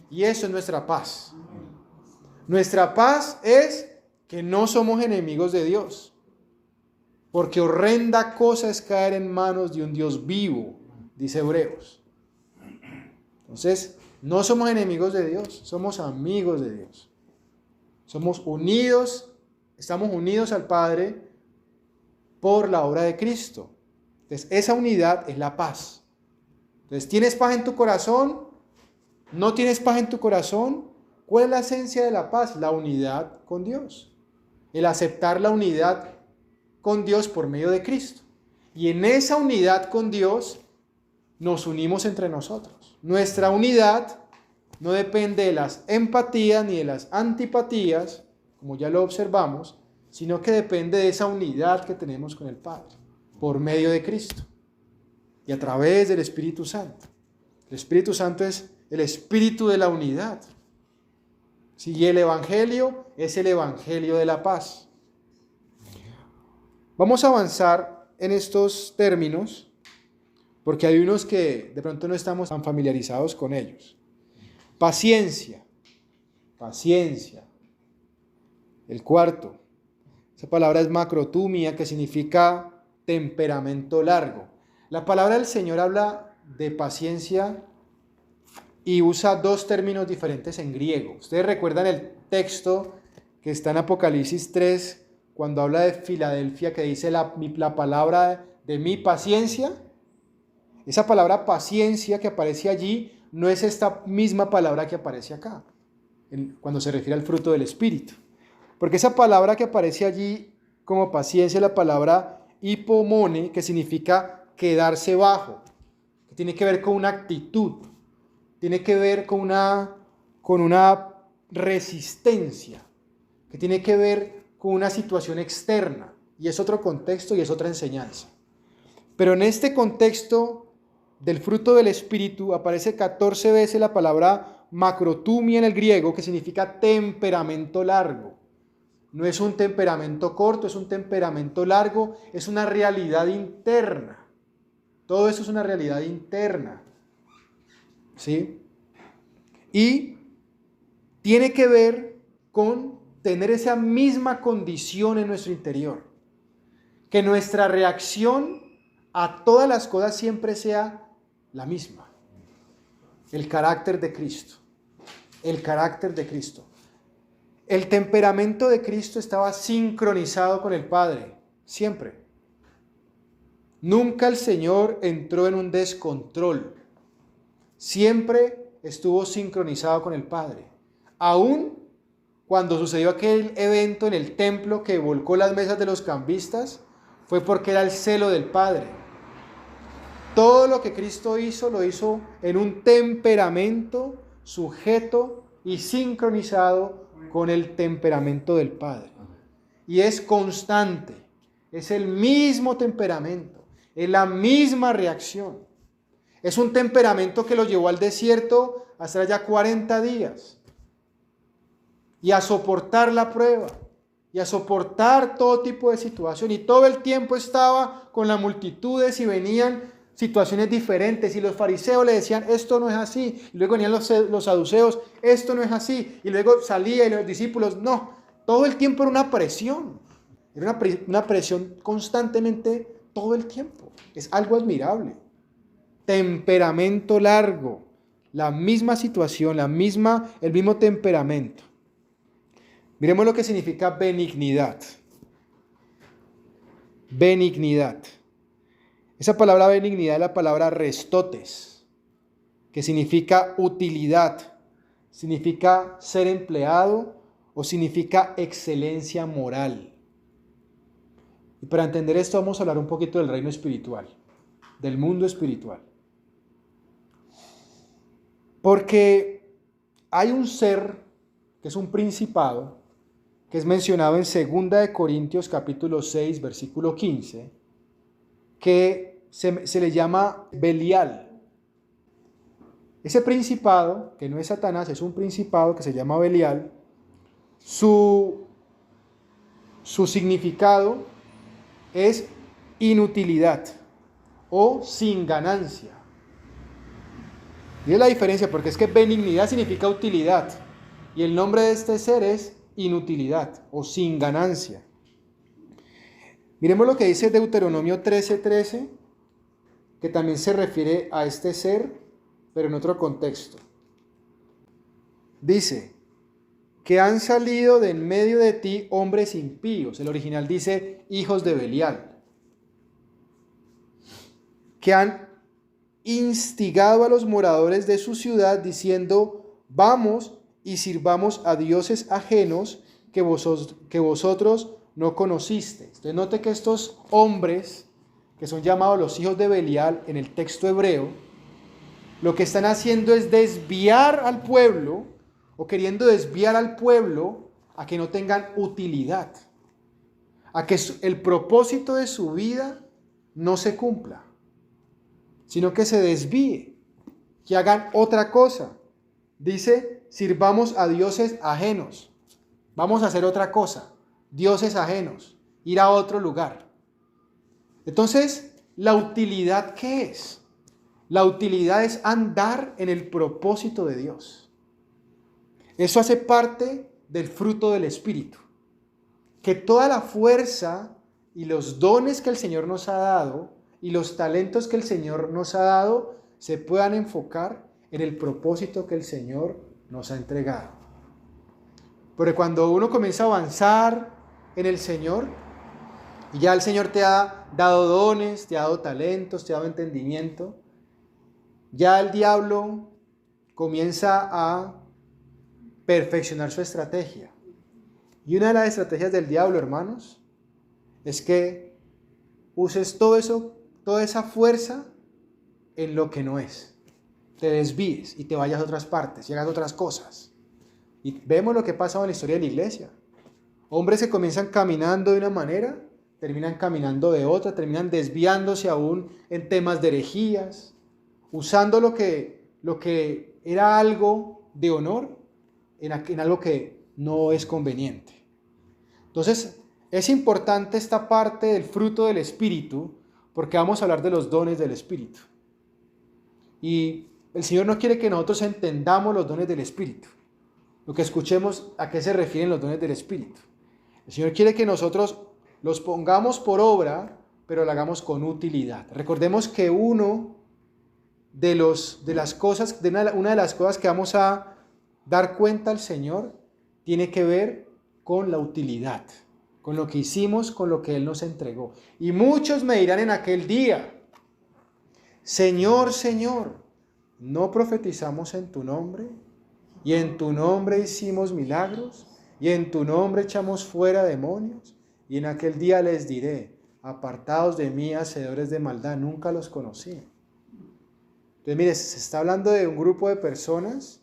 S1: Y eso es nuestra paz. Nuestra paz es que no somos enemigos de Dios. Porque horrenda cosa es caer en manos de un Dios vivo, dice Hebreos. Entonces, no somos enemigos de Dios, somos amigos de Dios. Somos unidos, estamos unidos al Padre por la obra de Cristo. Entonces, esa unidad es la paz. Entonces, ¿tienes paz en tu corazón? ¿No tienes paz en tu corazón? ¿Cuál es la esencia de la paz? La unidad con Dios. El aceptar la unidad con Dios por medio de Cristo. Y en esa unidad con Dios nos unimos entre nosotros. Nuestra unidad no depende de las empatías ni de las antipatías, como ya lo observamos, sino que depende de esa unidad que tenemos con el Padre, por medio de Cristo y a través del Espíritu Santo. El Espíritu Santo es el espíritu de la unidad. Y el Evangelio es el Evangelio de la paz. Vamos a avanzar en estos términos porque hay unos que de pronto no estamos tan familiarizados con ellos. Paciencia, paciencia. El cuarto, esa palabra es macrotumia, que significa temperamento largo. La palabra del Señor habla de paciencia y usa dos términos diferentes en griego. Ustedes recuerdan el texto que está en Apocalipsis 3, cuando habla de Filadelfia, que dice la palabra de mi paciencia. Esa palabra paciencia que aparece allí no es esta misma palabra que aparece acá, cuando se refiere al fruto del Espíritu. Porque esa palabra que aparece allí como paciencia es la palabra hipomone, que significa quedarse bajo, que tiene que ver con una actitud, tiene que ver con una resistencia, que tiene que ver con una situación externa, y es otro contexto y es otra enseñanza. Pero en este contexto del fruto del Espíritu aparece 14 veces la palabra macrotumia en el griego, que significa temperamento largo. No es un temperamento corto, es un temperamento largo, es una realidad interna. Todo eso es una realidad interna. ¿Sí? Y tiene que ver con tener esa misma condición en nuestro interior. Que nuestra reacción a todas las cosas siempre sea la misma. El carácter de Cristo. El carácter de Cristo. El temperamento de Cristo estaba sincronizado con el Padre, siempre. Nunca el Señor entró en un descontrol. Siempre estuvo sincronizado con el Padre. Aún cuando sucedió aquel evento en el templo que volcó las mesas de los cambistas, fue porque era el celo del Padre. Todo lo que Cristo hizo, lo hizo en un temperamento sujeto y sincronizado con el temperamento del Padre. Y es constante, es el mismo temperamento, es la misma reacción. Es un temperamento que lo llevó al desierto a estar allá 40 días y a soportar la prueba y a soportar todo tipo de situación. Y todo el tiempo estaba con las multitudes y venían situaciones diferentes y los fariseos le decían, esto no es así, y luego venían los saduceos, esto no es así, y luego salía y los discípulos, no, todo el tiempo era una presión constantemente todo el tiempo. Es algo admirable. Temperamento largo, la misma situación, el mismo temperamento. Miremos lo que significa benignidad. Benignidad. Esa palabra benignidad es la palabra restotes, que significa utilidad, significa ser empleado o significa excelencia moral. Y para entender esto vamos a hablar un poquito del reino espiritual, del mundo espiritual. Porque hay un ser que es un principado, que es mencionado en 2 Corintios capítulo 6, versículo 15, que se le llama Belial. Ese principado, que no es Satanás, es un principado que se llama Belial, su significado es inutilidad o sin ganancia. Y es la diferencia, porque es que benignidad significa utilidad y el nombre de este ser es inutilidad o sin ganancia. Miremos lo que dice Deuteronomio 13:13, que también se refiere a este ser, pero en otro contexto. Dice, que han salido de en medio de ti hombres impíos. El original dice, hijos de Belial. Que han instigado a los moradores de su ciudad diciendo, vamos y sirvamos a dioses ajenos que vosotros no conocisteis. Entonces note que estos hombres, que son llamados los hijos de Belial en el texto hebreo, lo que están haciendo es desviar al pueblo, o queriendo desviar al pueblo a que no tengan utilidad, a que el propósito de su vida no se cumpla, sino que se desvíe, que hagan otra cosa. Dice, sirvamos a dioses ajenos. Vamos a hacer otra cosa, dioses ajenos, ir a otro lugar. Entonces, ¿la utilidad qué es? La utilidad es andar en el propósito de Dios. Eso hace parte del fruto del Espíritu. Que toda la fuerza y los dones que el Señor nos ha dado y los talentos que el Señor nos ha dado se puedan enfocar en el propósito que el Señor nos ha entregado. Porque cuando uno comienza a avanzar en el Señor, y ya el Señor te ha dado dones, te ha dado talentos, te ha dado entendimiento, ya el diablo comienza a perfeccionar su estrategia. Y una de las estrategias del diablo, hermanos, es que uses todo eso, toda esa fuerza en lo que no es. Te desvíes y te vayas a otras partes y hagas otras cosas. Y vemos lo que pasa en la historia de la iglesia. Hombres que comienzan caminando de una manera, terminan caminando de otra, terminan desviándose aún en temas de herejías, usando lo que era algo de honor en algo que no es conveniente. Entonces, es importante esta parte del fruto del Espíritu, porque vamos a hablar de los dones del Espíritu. Y el Señor no quiere que nosotros entendamos los dones del Espíritu, lo que escuchemos a qué se refieren los dones del Espíritu. El Señor quiere que nosotros los pongamos por obra, pero lo hagamos con utilidad. Recordemos que una de las cosas que vamos a dar cuenta al Señor tiene que ver con la utilidad, con lo que hicimos, con lo que Él nos entregó. Y muchos me dirán en aquel día: Señor, Señor, ¿no profetizamos en tu nombre? Y en tu nombre hicimos milagros, y en tu nombre echamos fuera demonios. Y en aquel día les diré: apartados de mí, hacedores de maldad, nunca los conocí. Entonces, mire, se está hablando de un grupo de personas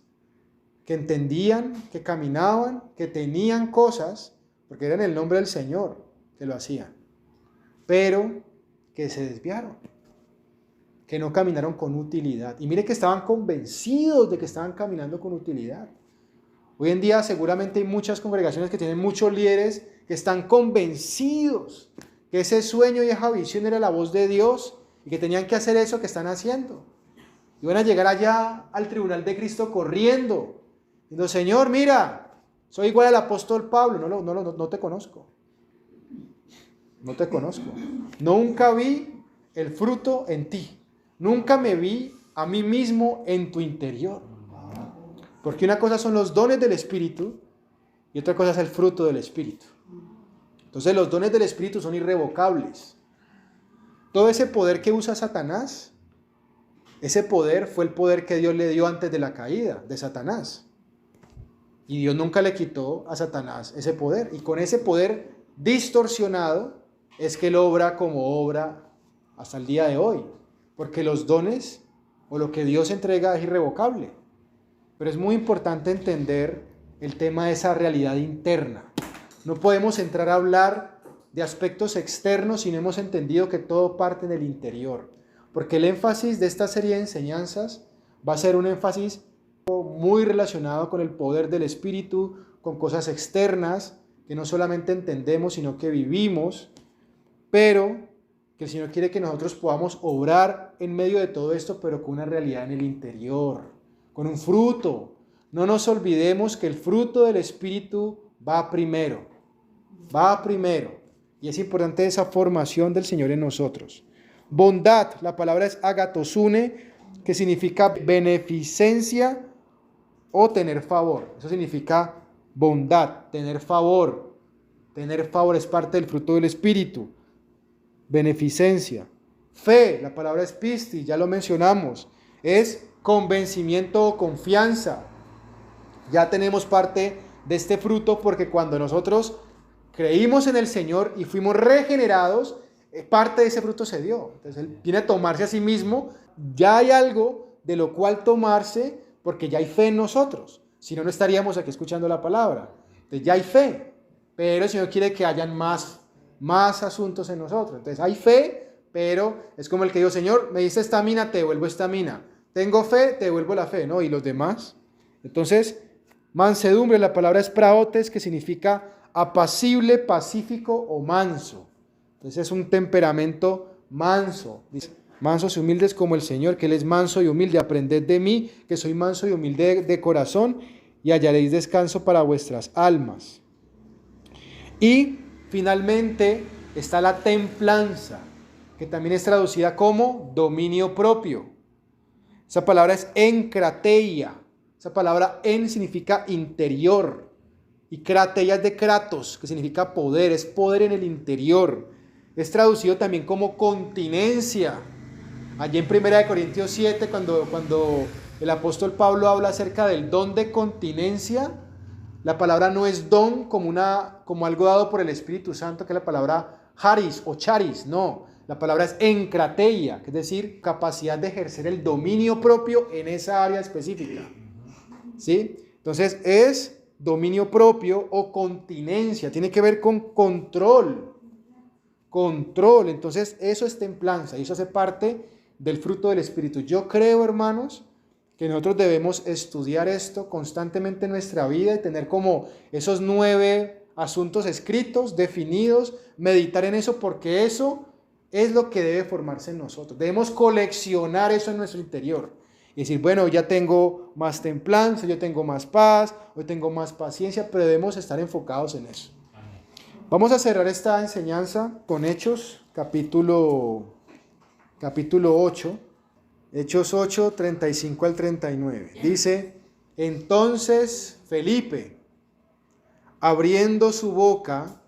S1: que entendían, que caminaban, que tenían cosas, porque era en el nombre del Señor que lo hacían, pero que se desviaron, que no caminaron con utilidad. Y mire que estaban convencidos de que estaban caminando con utilidad. Hoy en día seguramente hay muchas congregaciones que tienen muchos líderes que están convencidos que ese sueño y esa visión era la voz de Dios y que tenían que hacer eso que están haciendo. Y van a llegar allá al tribunal de Cristo corriendo, diciendo: Señor, mira, soy igual al apóstol Pablo. No te conozco. No te conozco. Nunca vi el fruto en ti. Nunca me vi a mí mismo en tu interior. Porque una cosa son los dones del Espíritu y otra cosa es el fruto del Espíritu. Entonces los dones del Espíritu son irrevocables. Todo ese poder que usa Satanás, ese poder fue el poder que Dios le dio antes de la caída de Satanás. Y Dios nunca le quitó a Satanás ese poder. Y con ese poder distorsionado es que él obra como obra hasta el día de hoy. Porque los dones o lo que Dios entrega es irrevocable. Pero es muy importante entender el tema de esa realidad interna. No podemos entrar a hablar de aspectos externos si no hemos entendido que todo parte del interior. Porque el énfasis de esta serie de enseñanzas va a ser un énfasis muy relacionado con el poder del Espíritu, con cosas externas que no solamente entendemos, sino que vivimos, pero que el Señor quiere que nosotros podamos obrar en medio de todo esto, pero con una realidad en el interior, con un fruto. No nos olvidemos que el fruto del Espíritu va primero. Y es importante esa formación del Señor en nosotros. Bondad, la palabra es agatosune, que significa beneficencia o tener favor. Eso significa bondad, tener favor. Tener favor es parte del fruto del Espíritu. Beneficencia. Fe, la palabra es pistis, ya lo mencionamos. Es convencimiento o confianza. Ya tenemos parte de este fruto porque cuando nosotros creímos en el Señor y fuimos regenerados, parte de ese fruto se dio. Entonces Él viene a tomarse a sí mismo. Ya hay algo de lo cual tomarse porque ya hay fe en nosotros. Si no, no estaríamos aquí escuchando la palabra. Entonces ya hay fe, pero el Señor quiere que hayan más asuntos en nosotros. Entonces hay fe, pero es como el que dijo: Señor, me diste esta mina, te devuelvo esta mina. Tengo fe, te devuelvo la fe, ¿no? ¿Y los demás? Entonces, mansedumbre, la palabra es praotes, que significa apacible, pacífico o manso. Entonces es un temperamento manso. Dice, mansos y humildes como el Señor, que Él es manso y humilde. Aprended de mí, que soy manso y humilde de corazón, y hallaréis descanso para vuestras almas. Y finalmente está la templanza, que también es traducida como dominio propio. Esa palabra es enkrateia. Esa palabra en significa interior. Y krateia es de kratos, que significa poder, es poder en el interior. Es traducido también como continencia. Allí en 1 Corintios 7, cuando el apóstol Pablo habla acerca del don de continencia, la palabra no es don como algo dado por el Espíritu Santo, que es la palabra charis o charis, no. La palabra es enkrateia, que es decir, capacidad de ejercer el dominio propio en esa área específica. ¿Sí? Entonces es dominio propio o continencia, tiene que ver con control. Control, entonces eso es templanza y eso hace parte del fruto del Espíritu. Yo creo, hermanos, que nosotros debemos estudiar esto constantemente en nuestra vida y tener como esos 9 asuntos escritos, definidos, meditar en eso, porque eso es lo que debe formarse en nosotros. Debemos coleccionar eso en nuestro interior y decir, bueno, ya tengo más templanza, yo tengo más paz, hoy tengo más paciencia, pero debemos estar enfocados en eso. Vamos a cerrar esta enseñanza con Hechos, capítulo 8, Hechos 8, 35 al 39. Dice, entonces Felipe, abriendo su boca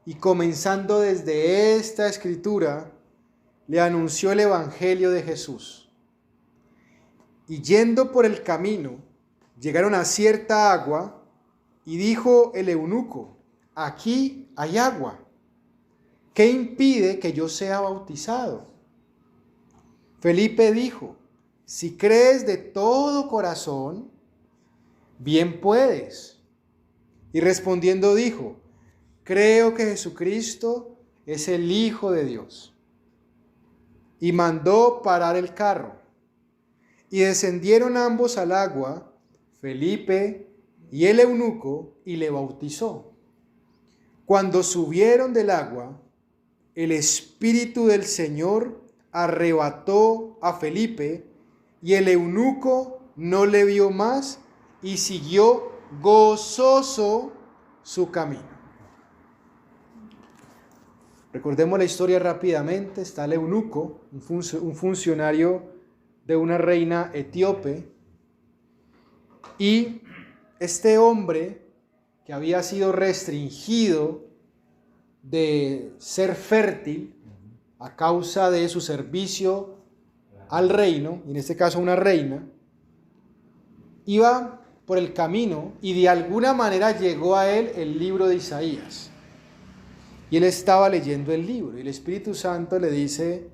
S1: y comenzando desde esta escritura, le anunció el evangelio de Jesús. Y yendo por el camino, llegaron a cierta agua y dijo el eunuco, aquí hay agua. ¿Qué impide que yo sea bautizado? Felipe dijo, si crees de todo corazón, bien puedes. Y respondiendo dijo, creo que Jesucristo es el Hijo de Dios. Y mandó parar el carro. Y descendieron ambos al agua, Felipe y el eunuco, y le bautizó. Cuando subieron del agua, el Espíritu del Señor arrebató a Felipe, y el eunuco no le vio más y siguió gozoso su camino. Recordemos la historia rápidamente. Está el eunuco, un funcionario de una reina etíope, y este hombre que había sido restringido de ser fértil a causa de su servicio al reino, y en este caso una reina, iba por el camino y de alguna manera llegó a él el libro de Isaías. Y él estaba leyendo el libro y el Espíritu Santo le dice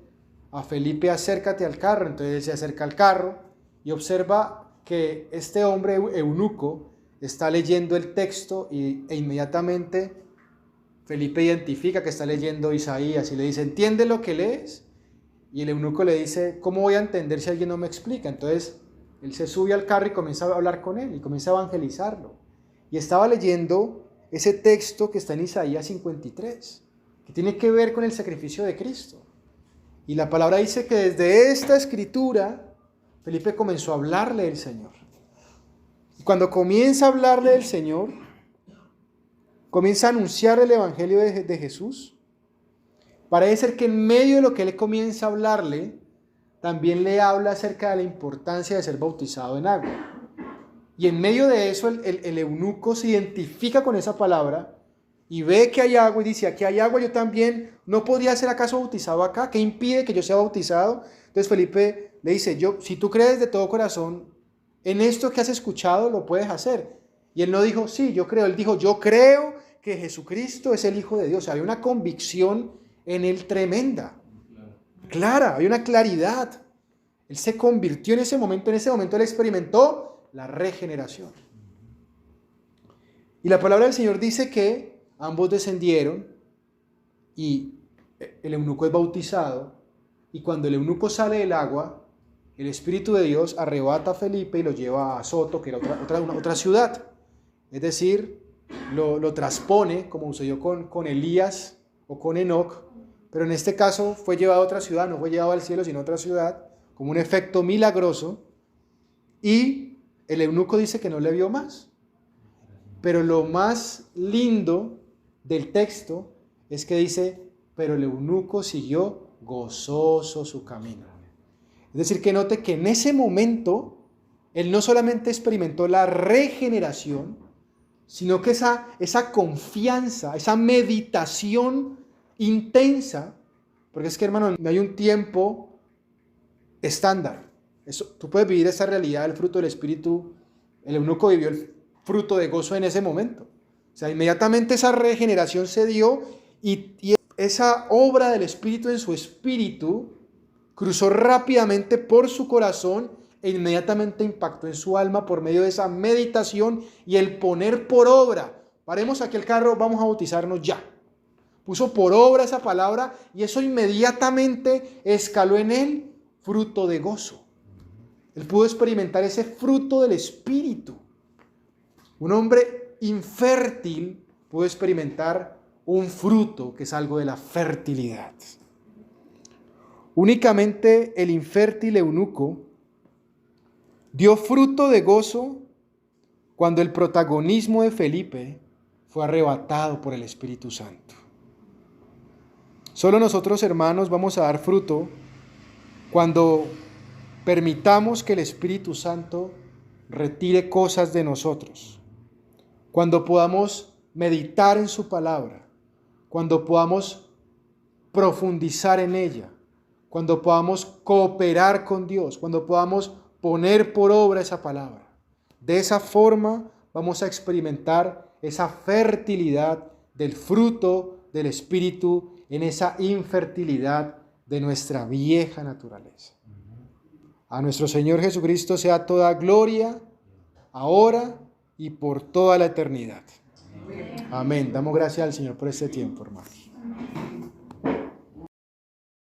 S1: a Felipe, acércate al carro. Entonces él se acerca al carro y observa que este hombre eunuco está leyendo el texto e inmediatamente Felipe identifica que está leyendo Isaías y le dice, ¿entiendes lo que lees? Y el eunuco le dice, ¿cómo voy a entender si alguien no me explica? Entonces él se sube al carro y comienza a hablar con él y comienza a evangelizarlo. Y estaba leyendo ese texto que está en Isaías 53, que tiene que ver con el sacrificio de Cristo. Y la palabra dice que desde esta escritura Felipe comenzó a hablarle del Señor. Y cuando comienza a hablarle del Señor, comienza a anunciar el evangelio de Jesús. Parece ser que en medio de lo que él comienza a hablarle, también le habla acerca de la importancia de ser bautizado en agua. Y en medio de eso el eunuco se identifica con esa palabra y ve que hay agua y dice, aquí hay agua, yo también, ¿no podría ser acaso bautizado acá? ¿Qué impide que yo sea bautizado? Entonces Felipe le dice, si tú crees de todo corazón en esto que has escuchado, lo puedes hacer. Y él no dijo, sí, yo creo, él dijo, yo creo que Jesucristo es el Hijo de Dios. Había una convicción en él tremenda, clara, hay una claridad. Él se convirtió en ese momento él experimentó la regeneración. Y la palabra del Señor dice que ambos descendieron y el eunuco es bautizado, y cuando el eunuco sale del agua, el Espíritu de Dios arrebata a Felipe y lo lleva a Azoto, que era otra ciudad. Es decir, lo transpone, como sucedió con Elías o con Enoc, pero en este caso fue llevado a otra ciudad, no fue llevado al cielo, sino a otra ciudad, como un efecto milagroso, y el eunuco dice que no le vio más. Pero lo más lindo del texto es que dice, pero el eunuco siguió gozoso su camino. Es decir, que note que en ese momento, él no solamente experimentó la regeneración, sino que esa confianza, esa meditación intensa, porque es que, hermano, no hay un tiempo estándar. Tú puedes vivir esa realidad del fruto del Espíritu. El eunuco vivió el fruto de gozo en ese momento. O sea, inmediatamente esa regeneración se dio y esa obra del Espíritu en su espíritu cruzó rápidamente por su corazón e inmediatamente impactó en su alma por medio de esa meditación y el poner por obra. Paremos aquí el carro, vamos a bautizarnos ya. Puso por obra esa palabra y eso inmediatamente escaló en él fruto de gozo. Él pudo experimentar ese fruto del Espíritu. Un hombre infértil pudo experimentar un fruto que es algo de la fertilidad. Únicamente el infértil eunuco dio fruto de gozo cuando el protagonismo de Felipe fue arrebatado por el Espíritu Santo. Solo nosotros, hermanos, vamos a dar fruto cuando permitamos que el Espíritu Santo retire cosas de nosotros, cuando podamos meditar en su palabra, cuando podamos profundizar en ella, cuando podamos cooperar con Dios, cuando podamos poner por obra esa palabra. De esa forma vamos a experimentar esa fertilidad del fruto del Espíritu en esa infertilidad de nuestra vieja naturaleza. A nuestro Señor Jesucristo sea toda gloria, ahora y por toda la eternidad. Amén. Damos gracias al Señor por este tiempo, hermanos.